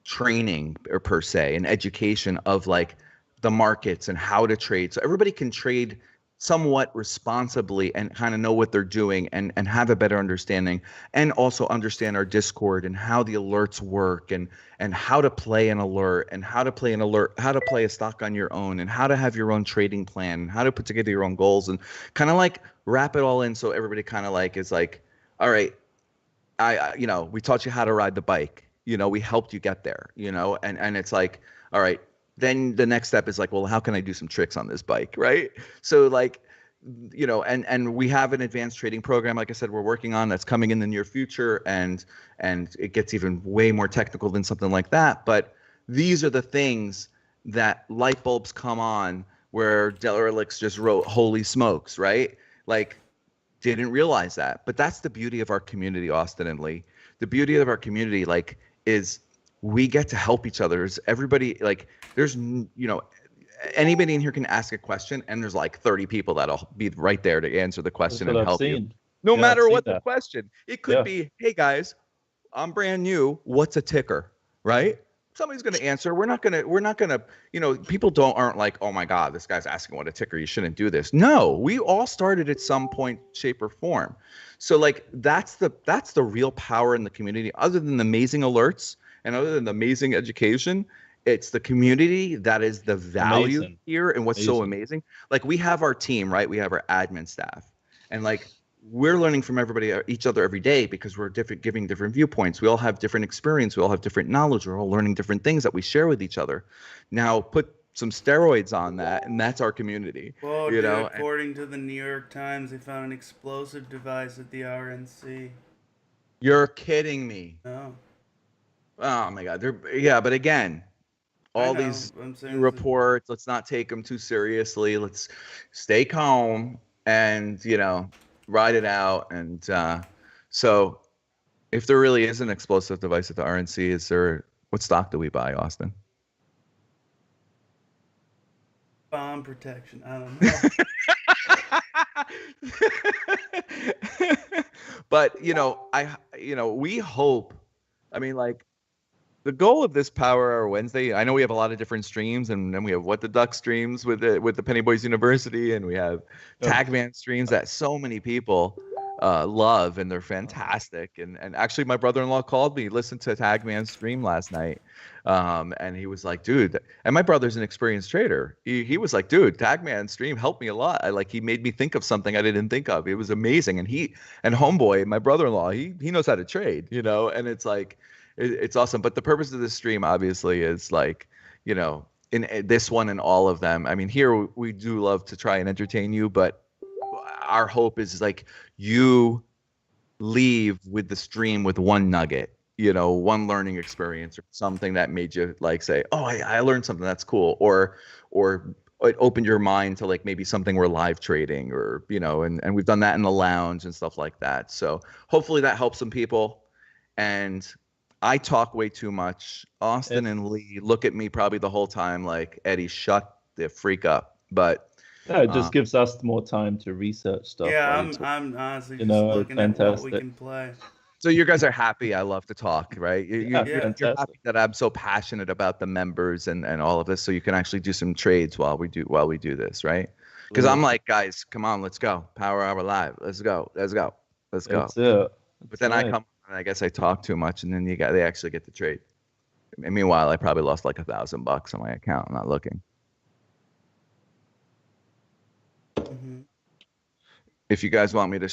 training or per se, an education of like the markets and how to trade, so everybody can trade somewhat responsibly and kind of know what they're doing and have a better understanding, and also understand our Discord and how the alerts work, and how to play an alert, and how to play how to play a stock on your own, and how to have your own trading plan, and how to put together your own goals, and kind of like wrap it all in so everybody kind of like is like, all right, we taught you how to ride the bike. We helped you get there. And it's like, all right, then the next step is like, well, how can I do some tricks on this bike, right? So like, and we have an advanced trading program, like I said, we're working on, that's coming in the near future, and it gets even way more technical than something like that. But these are the things that light bulbs come on where Delerix just wrote, "Holy smokes!" Right? Like, didn't realize that. But that's the beauty of our community, Austin and Lee. The beauty of our community, like, is we get to help each other. Everybody, like, anybody in here can ask a question, and there's like 30 people that'll be right there to answer the That's question what and I've help you. seen. No Yeah, I've matter seen what the that. question. It could Yeah. be, hey guys, I'm brand new. What's a ticker? Right? Somebody's going to answer. We're not going to, people aren't like, oh my God, this guy's asking what a ticker, you shouldn't do this. No, we all started at some point, shape, or form. So like, that's the real power in the community. Other than the amazing alerts and other than the amazing education, it's the community that is the value Amazing. here. And what's so Amazing. amazing, like, we have our team, right? We have our admin staff, and like, we're learning from each other every day, because we're giving different viewpoints. We all have different experience. We all have different knowledge. We're all learning different things that we share with each other. Now put some steroids on that, and that's our community. Whoa, You dude, know, according to the New York Times, they found an explosive device at the RNC. you're kidding me. No. Oh my God. Yeah, but again, I all know. these I'm new saying reports, let's not take them too seriously. Let's stay calm and, ride it out. And so if there really is an explosive device at the RNC, what stock do we buy, Austin? bomb protection. I don't know. But we hope. I mean, like, the goal of this Power Hour Wednesday, I know we have a lot of different streams, and then we have What the Duck streams with the Penny Boys University, and we have Tagman streams that so many people love, and they're fantastic. And actually, my brother-in-law called me, listened to Tagman's stream last night, and he was like, dude, and my brother's an experienced trader. He was like, dude, Tagman's stream helped me a lot. He made me think of something I didn't think of. It was amazing. And homeboy, my brother-in-law, he knows how to trade, and it's like, it's awesome. But the purpose of this stream obviously is like, in this one and all of them. I mean, here we do love to try and entertain you, but our hope is like you leave with the stream with one nugget, one learning experience or something that made you like say, oh, I learned something that's cool, or it opened your mind to like maybe something we're live trading, or and we've done that in the lounge and stuff like that. So hopefully that helps some people. And I talk way too much. Austin and Lee look at me probably the whole time like, Eddie, shut the freak up. But Yeah, it just gives us more time to research stuff. Yeah, while you talk. I'm honestly just it's looking at what we fantastic. can play. so you guys are happy I love to talk, right? You're Fantastic. happy that I'm so passionate about the members and all of this, so you can actually do some trades while we do this, right? Because I'm like, guys, come on, let's go. Power Hour Live. Let's go. Let's go. Let's go. That's it. But then I come and I guess I talk too much, and then they actually get the trade. And meanwhile, I probably lost like $1,000 on my account. I'm not looking. Mm-hmm. If you guys want me to,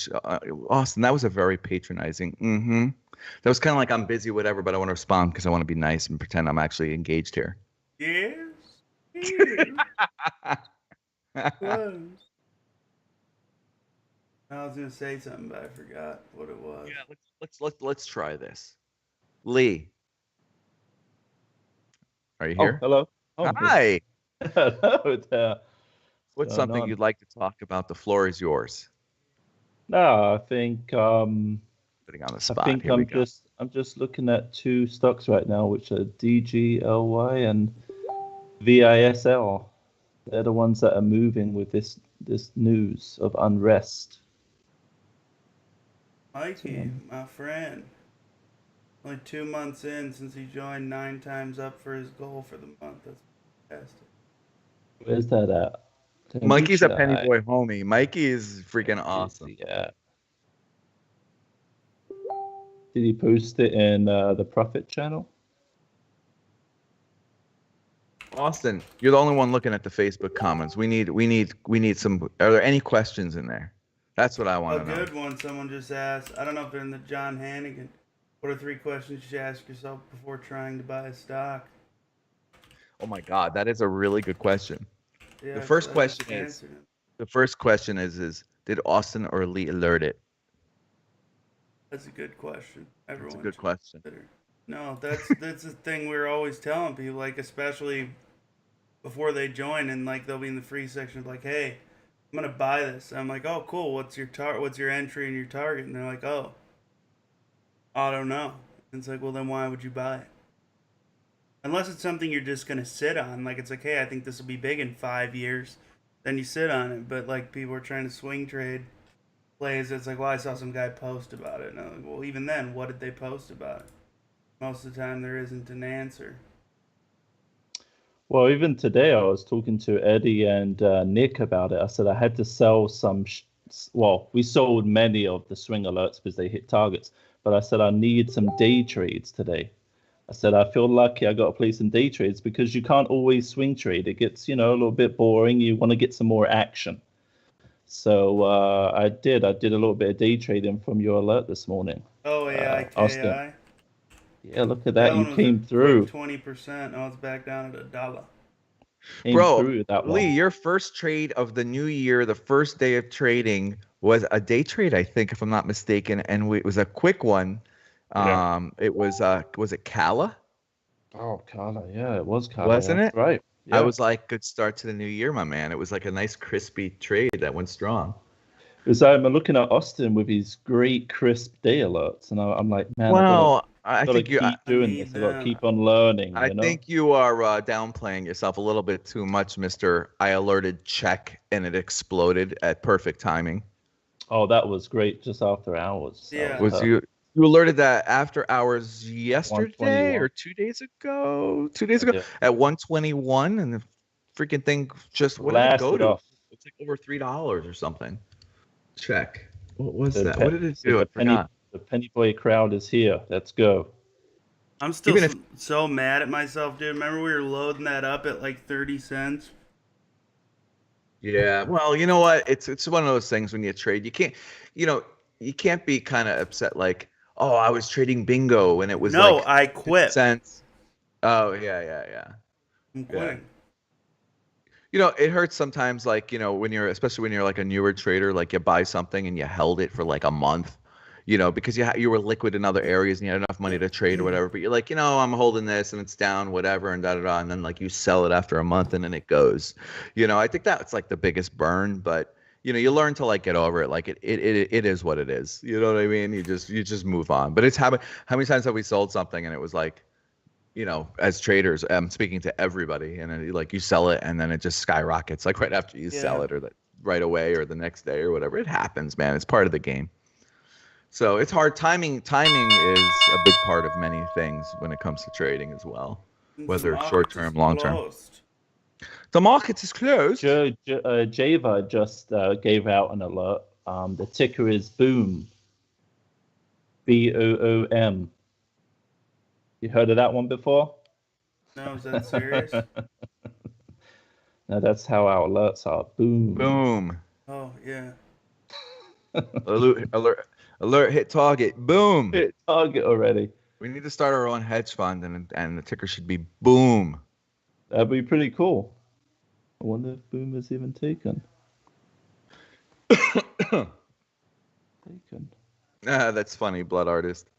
Austin, that was a very patronizing. That was kind of like, I'm busy, whatever, but I want to respond because I want to be nice and pretend I'm actually engaged here. Yes. Was. I was gonna say something, but I forgot what it was. Yeah, let's try this. Lee, are you here? Hello. Oh, hi. Hello there. What's something you'd like to talk about? The floor is yours. No, I think Putting on the spot. I'm just looking at two stocks right now, which are DGLY and VISL. They're the ones that are moving with this news of unrest. Mikey, my friend. Only 2 months in since he joined, 9 times up for his goal for the month. That's fantastic. Where's that at? Mikey's a penny Tembuchai. boy homie. Mikey is freaking Where's awesome. he at? Did he post it in the Prophet channel? Austin, you're the only one looking at the Facebook comments. We need some. Are there any questions in there? That's what I A want to know. good one someone just asked. I don't know if they're in the John Hannigan. What are 3 questions you should ask yourself before trying to buy a stock? Oh my God, that is a really good question. Yeah, The first I question just is, answered it. did Austin or Lee alert it? That's a good question. Everyone That's a good should question. consider. No, that's the thing we're always telling people, like especially before they join, and like they'll be in the free section of like, hey, I'm gonna buy this. I'm like, oh, cool. What's your entry and your target? And they're like, oh, I don't know. And it's like, well, then why would you buy it? Unless it's something you're just gonna sit on. Like it's like, hey, I think this will be big in 5 years. Then you sit on it. But like people are trying to swing trade plays. It's like, well, I saw some guy post about it. And I'm like, well, even then, what did they post about it? Most of the time, there isn't an answer. Well, even today, I was talking to Eddie and Nick about it. I said I had to sell some. Well, we sold many of the swing alerts because they hit targets. But I said I need some day trades today. I said I feel lucky I got to play some day trades because you can't always swing trade. It gets, a little bit boring. You want to get some more action. So I did. I did a little bit of day trading from your alert this morning. Oh, Austin. AIKI. Yeah, look at That that. You one was came a through. quick 20%. Oh, it's back down at $1. Came Bro, through with that Lee, one. your first trade of the new year, the first day of trading was a day trade, I think, if I'm not mistaken, and it was a quick one. Yeah. It was it Kala? Oh, Carla. Yeah, it was Carla. Wasn't That's it? right. I Yeah. was like, good start to the new year, my man. It was like a nice crispy trade that went strong. Because I'm looking at Austin with his great crisp day alerts, and I'm like, man, Well, I gotta think you keep I doing need this. I gotta them. keep on learning. I think you are downplaying yourself a little bit too much, Mister. I alerted check and it exploded at perfect timing. Oh, that was great. Just after hours. That was Yeah. Was perfect. you alerted that after hours yesterday 121. or 2 days ago? 2 days I ago did. at 121, and the freaking thing just what did it go Blasted to? off. It's like over $3 or something. Check. What was The that? What did it do? I forgot. the penny boy crowd is here. Let's go. I'm still Even if so mad at myself, dude. Remember we were loading that up at like 30 cents? yeah, well, you know what? It's one of those things when you trade, you know, you can't be kind of upset like, oh, I was trading bingo and it was No, like I 50 quit. cents. Oh, yeah. I'm Yeah. quitting. It hurts sometimes, like, especially when you're like a newer trader, like you buy something and you held it for like a month, because you were liquid in other areas and you had enough money to trade or whatever. But you're like, I'm holding this and it's down, whatever, and da da da. And then like you sell it after a month and then it goes. I think that's like the biggest burn, but you learn to like get over it. Like it is what it is. You know what I mean? You just move on. But it's how many times have we sold something and it was like, as traders, I'm speaking to everybody, and then, like you sell it, and then it just skyrockets, like right after you sell Yeah. it, or right away, or the next day, or whatever. It happens, man. It's part of the game. So it's hard. Timing is a big part of many things when it comes to trading as well, And the whether short market is term, long term. closed. The market is closed. Java just gave out an alert. The ticker is Boom. BOOM. You heard of that one before? No, is that serious? No, that's how our alerts are. Boom. Boom. Oh, yeah. Alert. Hit target. Boom. Hit target already. We need to start our own hedge fund, and the ticker should be boom. That'd be pretty cool. I wonder if Boom is even taken. Taken. That's funny, blood artist.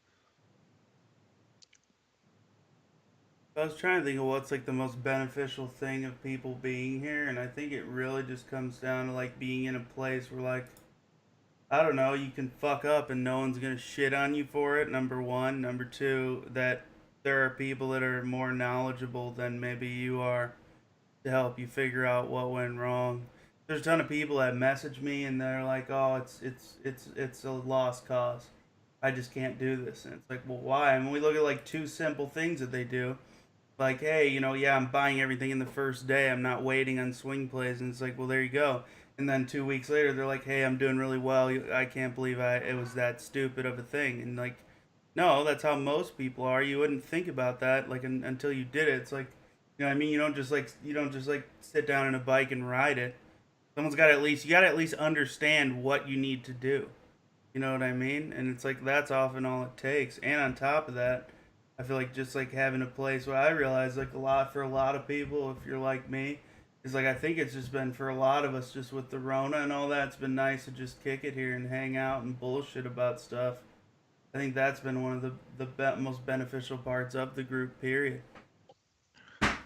I was trying to think of what's like the most beneficial thing of people being here, and I think it really just comes down to like being in a place where like I don't know, you can fuck up and no one's gonna shit on you for it. Number one, number two, that there are people that are more knowledgeable than maybe you are to help you figure out what went wrong. There's a ton of people that message me and they're like, "Oh, it's a lost cause." I just can't do this. And it's like, well, why? I mean, we look at like two simple things that they do. Like, hey, yeah, I'm buying everything in the first day. I'm not waiting on swing plays. And it's like, well, there you go. And then 2 weeks later, they're like, hey, I'm doing really well. I can't believe it was that stupid of a thing. And like, no, that's how most people are. You wouldn't think about that like until you did it. It's like, what I mean? You don't just like sit down on a bike and ride it. Someone's got to at least you got to at least understand what you need to do. You know what I mean? And it's like that's often all it takes. And on top of that, I feel like just like having a place where I realize like for a lot of people, if you're like me, is like I think it's just been for a lot of us just with the Rona and all that. It's been nice to just kick it here and hang out and bullshit about stuff. I think that's been one of the most beneficial parts of the group. Period.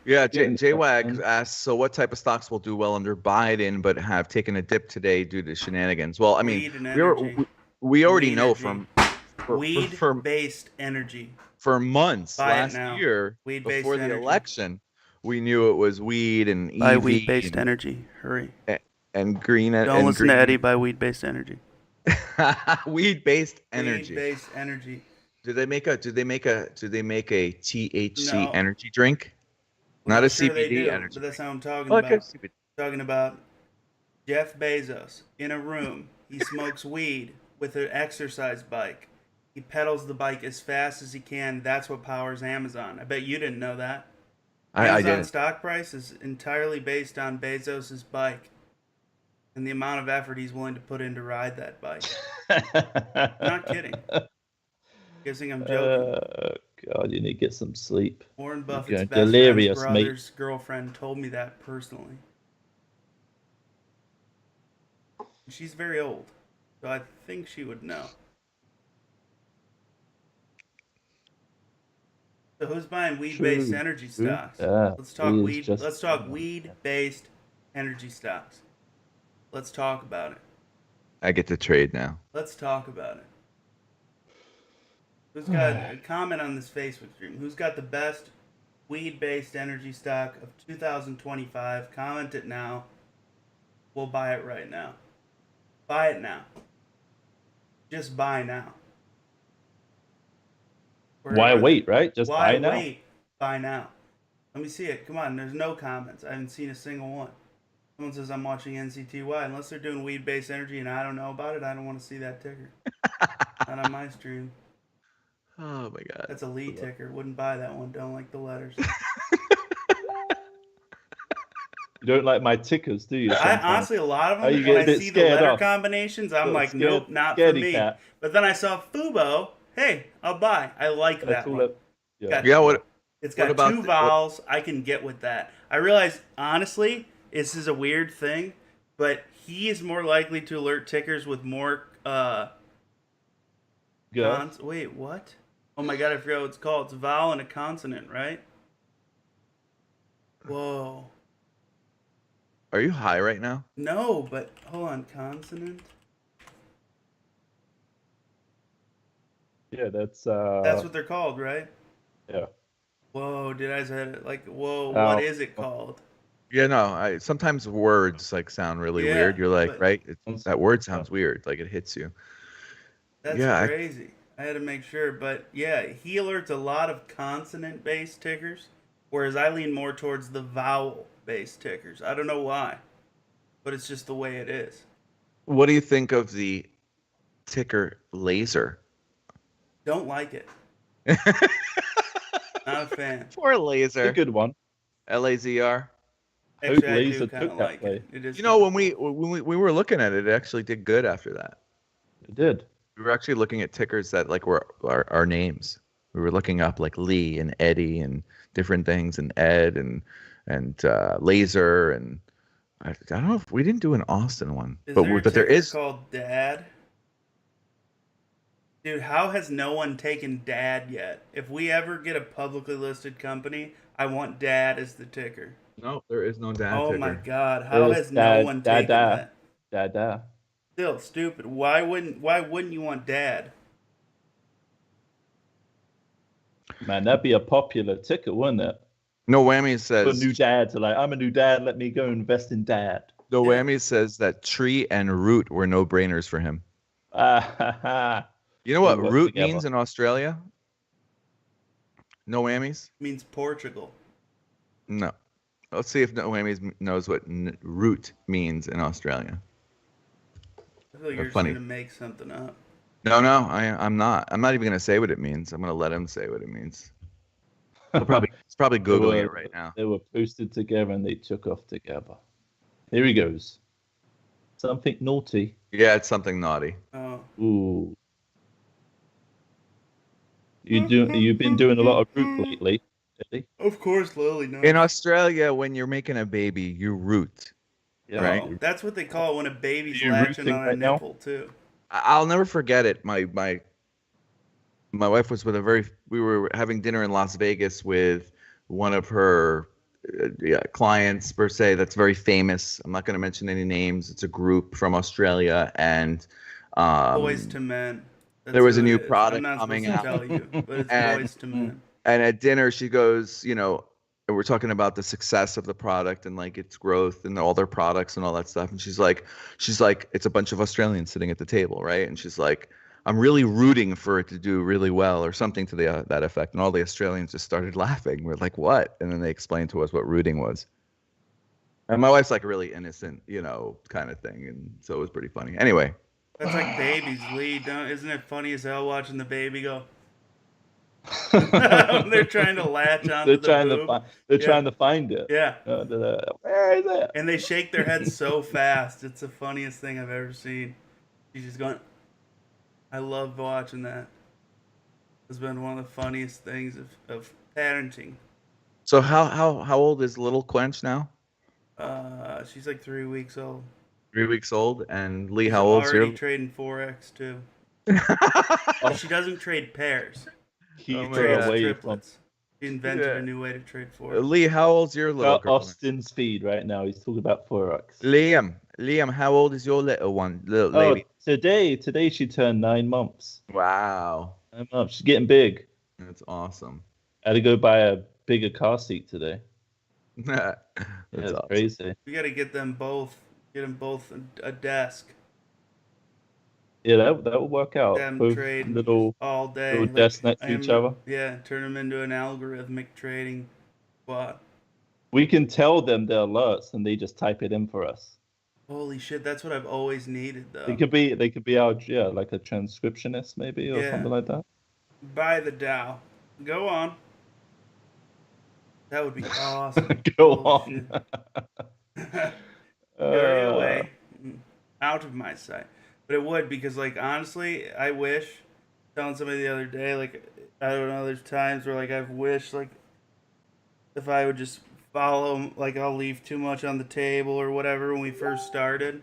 Yeah, Getting JWAG asks, so what type of stocks will do well under Biden but have taken a dip today due to shenanigans? Well, I mean, Weed and we energy. we already Weed know energy. for Weed-based energy. for months Buy it last now. year Weed-based before the energy. election, we knew it was weed and Buy EV weed-based and, energy. Hurry. and green Don't and listen green to Eddie. Buy weed-based energy. weed-based energy. Weed-based energy. Do they make a THC No. energy drink? Well, Not I'm a sure they CBD do, energy but that's drink. not what I'm talking Oh, okay, about. CBD. Talking about Jeff Bezos in a room. He smokes weed with an exercise bike. He pedals the bike as fast as he can. That's what powers Amazon. I bet you didn't know that. I Amazon didn't. stock price is entirely based on Bezos' bike and the amount of effort he's willing to put in to ride that bike. I'm not kidding. Guessing I'm joking. God, you need to get some sleep. Warren You're Buffett's going best friend's delirious, mate. brother's girlfriend told me that personally. She's very old, so I think she would know. So who's buying weed-based True. energy stocks? Yeah, Let's talk he is weed. just- Let's talk weed-based energy stocks. Let's talk about it. I get to trade now. Let's talk about it. Who's got a comment on this Facebook stream? Who's got the best weed-based energy stock of 2025? Comment it now. We'll buy it right now. Buy it now. Just buy now. Why wait, right? Just Why buy now. wait? Buy now. Let me see it. Come on. There's no comments. I haven't seen a single one. Someone says I'm watching NCTY. Unless they're doing weed-based energy and I don't know about it, I don't want to see that ticker. Not on my stream. Oh my god. That's a Lee ticker. Wouldn't buy that one. Don't like the letters. You don't like my tickers, do you? I sometimes? honestly, a lot of Oh, them, you when get a I bit see the scared letter off. combinations, I'm Little like, scared- nope, not for scaredy me. cat. But then I saw Fubo. Hey, I'll buy. I like That's that all one. it- Got- Yeah, what It's What got about two the- vowels. I can get with that. I realize, honestly, this is a weird thing, but he is more likely to alert tickers with more Go. wait, what? Oh my god, I forgot what it's called. It's a vowel and a consonant, right? Whoa. Are you high right now? No, but hold on, consonant. Yeah, that's That's what they're called, right? yeah. Whoa, did I say it? Like, whoa, Oh. what is it called? Yeah, no. Sometimes words like sound really Yeah, weird. You're like, but- right? That word sounds weird. Like it hits you. That's Yeah, crazy. I had to make sure, but yeah, he alerts a lot of consonant-based tickers, whereas I lean more towards the vowel-based tickers. I don't know why, but it's just the way it is. What do you think of the ticker laser? Don't like it. Not a fan. Poor It's a laser. good one. LAZR. Actually, I Laser do took kind of that like play. it. It is. You know, when we were looking at it, it actually did good after that. It did. We were actually looking at tickers that like were our names. We were looking up like Lee and Eddie and different things and Ed and Laser and I don't know if we didn't do an Austin one, Is but there a but there ticker is. called Dad. Dude, how has no one taken Dad yet? If we ever get a publicly listed company, I want Dad as the ticker. No, there is no dad Oh ticker. my god, how There's has no Dad- one Dad- taken Dad. that? Da. Still stupid. Why wouldn't you want Dad? Man, that'd be a popular ticket, wouldn't it? No whammy For says new dads are like, I'm a new dad, let me go invest in dad. no Yeah. whammy says that tree and root were no brainers for him. Ah, ha, ha. You know what We work root together. means in Australia? No whammies? Means Portugal. No. Let's see if No whammies knows what root means in Australia. I feel like They're you're just funny. gonna make something up. No, I'm not. I'm not even gonna say what it means. I'm gonna let him say what it means. He's probably They googling were it right now. they were posted together and they took off together. Here he goes. Something naughty. Yeah, it's something naughty. Oh. Ooh. You've been doing a lot of root lately, Eddie? Of course, Lily knows. In Australia, when you're making a baby, you root. Yeah. Right. Oh, that's what they call it when a baby's Are you latching rooting on a right now? nipple too. I'll never forget it. My wife was with we were having dinner in Las Vegas with one of her clients per se that's very famous. I'm not going to mention any names. It's a group from Australia, and Boys to men. That's there was who a it new is. product I'm not supposed coming to out. tell you, but it's And boys to men. and at dinner she goes, and we're talking about the success of the product and like its growth and all their products and all that stuff, and she's like it's a bunch of Australians sitting at the table, right? And she's like, I'm really rooting for it to do really well or something to that effect. And all the Australians just started laughing. We're like, what? And then they explained to us what rooting was. And my wife's like really innocent, kind of thing, and so it was pretty funny. Anyway. That's like babies, Lee. Isn't it funny as hell watching the baby go? When they're trying to latch onto the boob. They're trying to find it. Yeah. Where is it? And they shake their heads so fast. It's the funniest thing I've ever seen. She's just going. I love watching that. It's been one of the funniest things of parenting. So how old is little Quench now? She's like 3 weeks old. 3 weeks old. And Lee, She's how old's already your? trading Forex too. She doesn't trade pairs. Keep Oh my her Trades God. away from triplets. She invented Yeah. a new way to trade Forex. Lee, how old's your little girl? Austin's feed right now. He's talking about Forex. Liam, how old is your little lady? Today she turned 9 months. Wow, 9 months. She's getting big. that's awesome. I had to go buy a bigger car seat today. That's Yeah, it's awesome. crazy. We got to get them both. Get them both a desk. Yeah, that will work out. Them Both trading little all day. little desks next to each other. Yeah, turn them into an algorithmic trading spot. We can tell them the alerts, and they just type it in for us. Holy shit, that's what I've always needed though. They could be our like a transcriptionist maybe or Yeah. something like that. Buy the Dow. Go on. That would be awesome. Go Holy on. shit. Hurry away. Out of my sight. But it would, because like honestly, I wish, telling somebody the other day, like, I don't know, there's times where like I've wished like if I would just follow, like I'll leave too much on the table or whatever when we first started.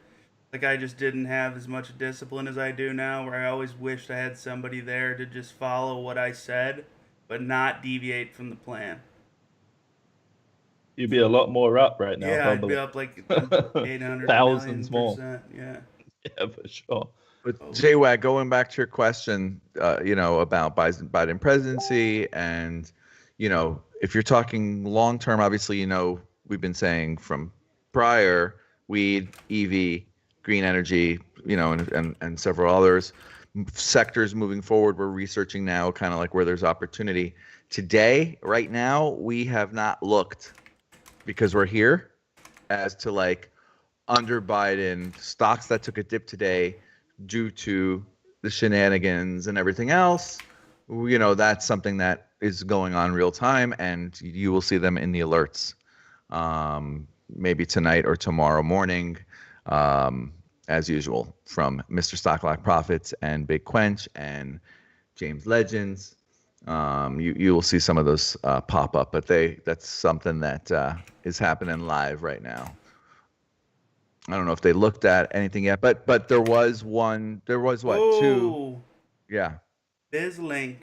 Like I just didn't have as much discipline as I do now, where I always wished I had somebody there to just follow what I said, but not deviate from the plan. You'd be a lot more up right now. Yeah, I'd probably. be up like 800 Thousands more. %. Yeah. Yeah, for sure. But JWAG, going back to your question, about Biden presidency, and if you're talking long term, obviously, we've been saying from prior, weed, EV, green energy, and several others sectors moving forward. We're researching now, kind of like where there's opportunity. Today, right now, we have not looked, because we're here, as to like under Biden stocks that took a dip today due to the shenanigans and everything else. That's something that is going on real time, and you will see them in the alerts, maybe tonight or tomorrow morning, as usual, from Mr. Stocklock Profits and Big Quench and James Legends. You will see some of those pop up, but that's something that is happening live right now. I don't know if they looked at anything yet, but there was one. There was what, two? Oh, Yeah. BizLink.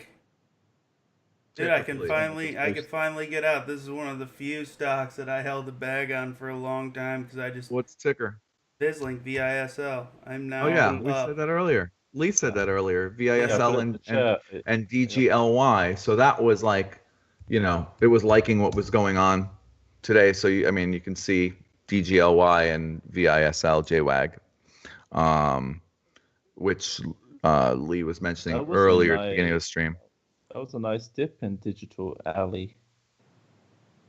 Dude, I can Typically. finally get out. This is one of the few stocks that I held the bag on for a long time because I just What's ticker? BizLink, VISL. I'm now Oh yeah, up. we said that earlier. Lee said that earlier. Yeah, VISL put it in the chat. and DGLY. So that was like, it was liking what was going on today. So you can see DGLY and VISL JWAG, which Lee was mentioning That was a earlier at the beginning of the nice, stream. that was a nice dip in Digital Alley.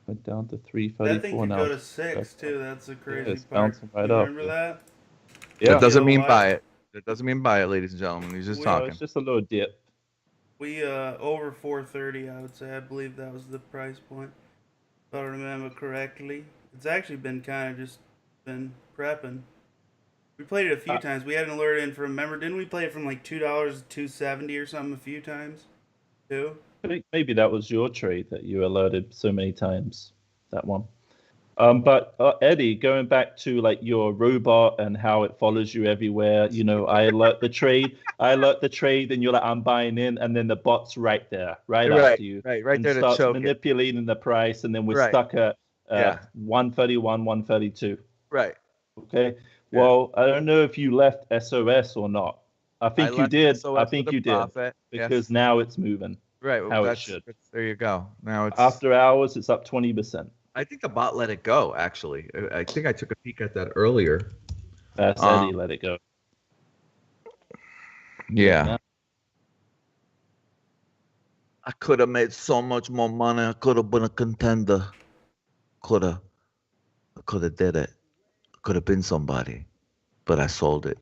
Went down to That thing 334 could now. go to 6 too. That's the Yeah, crazy it's part. bouncing right You up. remember that? Yeah. That doesn't mean DOY? buy it. That doesn't mean buy it, ladies and gentlemen. He's just We- No, talking. it's just a little dip. We over 430, I would say. I believe that was the price point, if I remember correctly. It's actually been kind of just been prepping. We played it a few times. We had an alert in from. Remember, didn't we play it from like $2 to $2.70 or something a few times, too? I think maybe that was your trade that you alerted so many times. That one. But Eddie, going back to like your robot and how it follows you everywhere, you know, I alert the trade, and you're like, I'm buying in, and then the bot's right there, right after you, right and there to starts choke it. manipulating the price, and then we're Right. stuck at Yeah. 131, 132. Right. Okay. Yeah. Well, I don't know if you left SOS or not. I think you left did. SOS I with think a you did profit, because yes. now it's moving. Right. Well, how it that's, should. there you go. Now it's After hours, it's up 20%. I think the bot let it go. Actually, I think I took a peek at that earlier. That's Eddie. Let it go. Yeah. I could have made so much more money. I could have been a contender. I could have did it. I could have been somebody, but I sold it.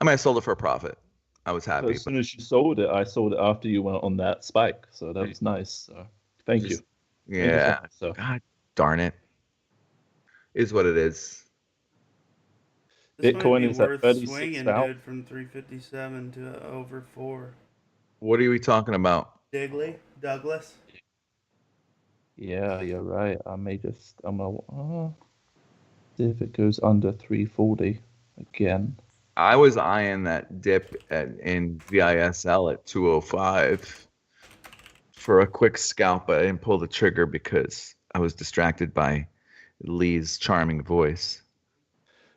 I mean, I sold it for a profit. I was happy. As soon as you sold it, I sold it after you went on that spike. So that was nice. So thank you. Yeah. Thank you so much, God darn it. Is what it is. This Bitcoin might be is at worth 36 swinging, now. dude, from 357 to over 4. What are we talking about? Douglas? Yeah, you're right. I'm gonna see if it goes under 340 again. I was eyeing that dip in VISL at 205 for a quick scalp, but I didn't pull the trigger because I was distracted by Lee's charming voice.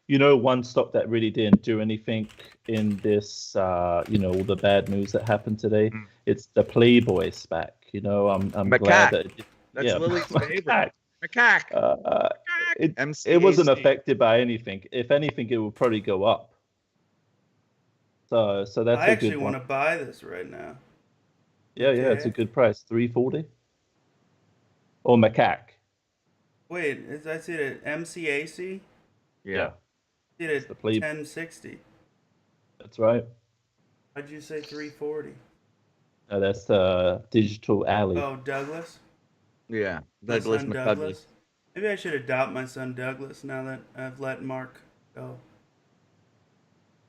You know, one stock that really didn't do anything in this, you know, all the bad news that happened today. It's the Playboy SPAC. You know, I'm glad that. That's Lily's favorite. Macaque. It wasn't affected by anything. If anything, it would probably go up. So that's I a actually good want one. to buy this right now. Yeah, it's a good price. 340. Or Macaque. Wait, I see it at MCAC? Yeah. I see it at 1060. That's right. Why'd you say 340? That's Digital Alley. Oh, Douglas? Yeah. My Douglas son McDouglas. Douglas. Maybe I should adopt my son Douglas now that I've let Mark go.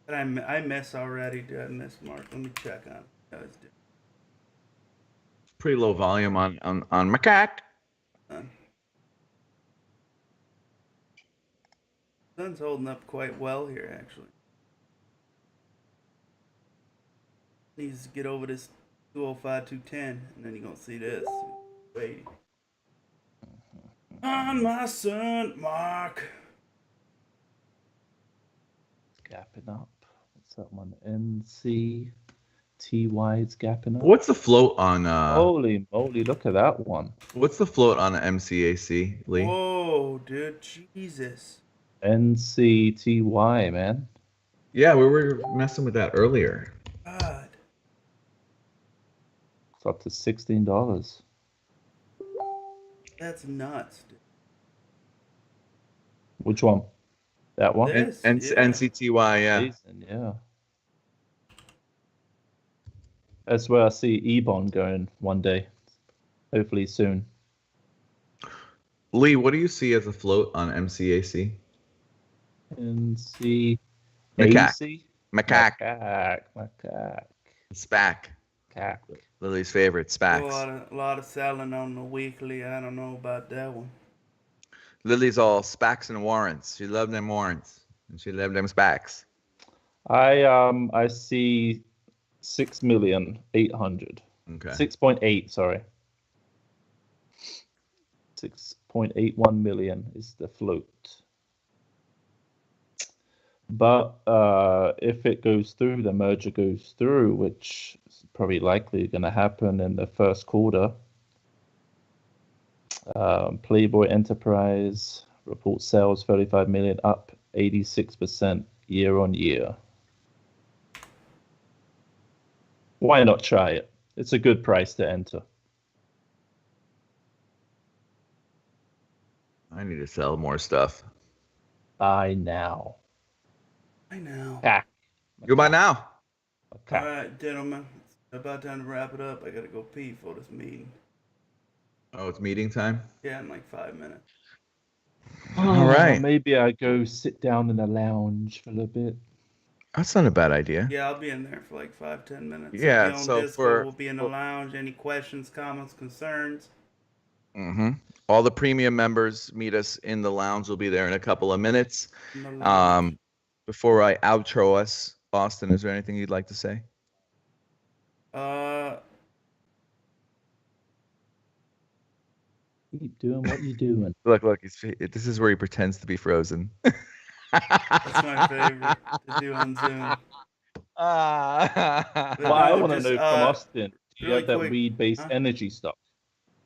But I miss already. Do I miss Mark? Let me check on how he's doing. Pretty low volume on Macaque. Sun's holding up quite well here, actually. Needs to get over this 205, 210, and then you're going to see this. Wait. On my son, Mark. Gapping up. What's that one? NCTY is gapping up. What's the float on Holy moly, look at that one. What's the float on MCAC, Lee? Whoa, dude, Jesus. NCTY, man. Yeah, we were messing with that earlier. God. It's up to $16. That's nuts, dude. Which one? That one? This? NCTY, yeah. Amazing, yeah. That's where I see E-Bond going one day. Hopefully soon. Lee, what do you see as a float on MCAC? NCAC? Macaque. SPAC. Macaque. Lily's favorite, SPACs. A lot of selling on the weekly. I don't know about that one. Lily's all SPACs and warrants. She loved them warrants. And she loved them SPACs. I see 6,800,000. Okay. 6.8, sorry. 6.81 million is the float. But if it goes through, the merger goes through, which is probably likely going to happen in the first quarter. Playboy Enterprise reports sales 35 million, up 86% year on year. Why not try it? It's a good price to enter. I need to sell more stuff. Buy now. I know. Attack. Goodbye now. All Attack. right, gentlemen. It's about time to wrap it up. I gotta go pee for this meeting. Oh, it's meeting time. Yeah, in like 5 minutes. All right. Maybe I go sit down in a lounge for a little bit. That's not a bad idea. Yeah, I'll be in there for like 5-10 minutes. Yeah, If you on so Discord, we'll be in the lounge. Any questions, comments, concerns? All the premium members meet us in the lounge. We'll be there in a couple of minutes. In the lounge. Before I outro us, Austin, is there anything you'd like to say? Keep doing what you're doing. Look, this is where he pretends to be frozen. That's my favorite to do on Zoom. Well, I want to know from Austin, do you really have that quick, weed-based huh? energy stuff?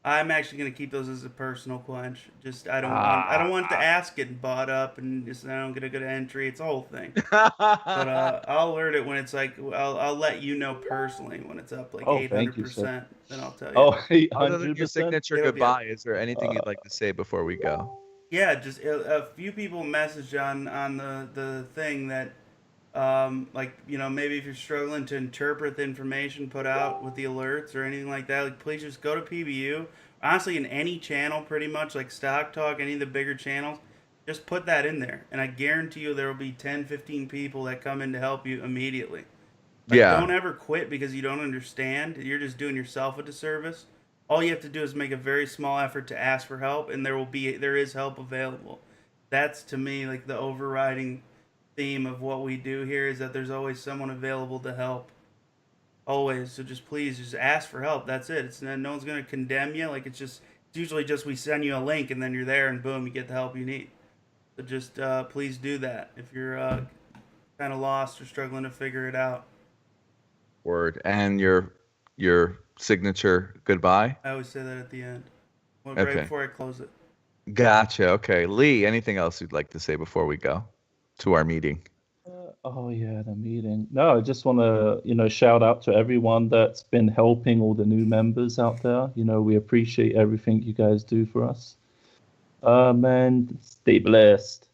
I'm actually gonna keep those as a personal quench. Just I don't want the ass getting bought up and just I don't get a good entry. It's a whole thing. But I'll alert it when it's like I'll let you know personally when it's up like 800%. Then I'll tell you. Oh, Other than your 800%? signature goodbye, is there anything you'd like to say before we go? Yeah, just a few people messaged on the thing that like maybe if you're struggling to interpret the information put out with the alerts or anything like that, like please just go to PBU. Honestly, in any channel, pretty much like Stock Talk, any of the bigger channels, just put that in there, and I guarantee you there will be 10-15 people that come in to help you immediately. Like, don't ever quit because you don't understand. You're just doing yourself a disservice. All you have to do is make a very small effort to ask for help, and there is help available. That's to me like the overriding theme of what we do here is that there's always someone available to help. Always. So just please just ask for help. That's it. It's no one's gonna condemn you. Like it's usually just we send you a link and then you're there and boom, you get the help you need. So just please do that if you're kind of lost or struggling to figure it out. Word. And your signature goodbye? I always say that at the end. Right Okay. before I close it. Gotcha. Okay. Lee, anything else you'd like to say before we go to our meeting? Oh yeah, the meeting. No, I just want to, shout out to everyone that's been helping all the new members out there. We appreciate everything you guys do for us. And stay blessed.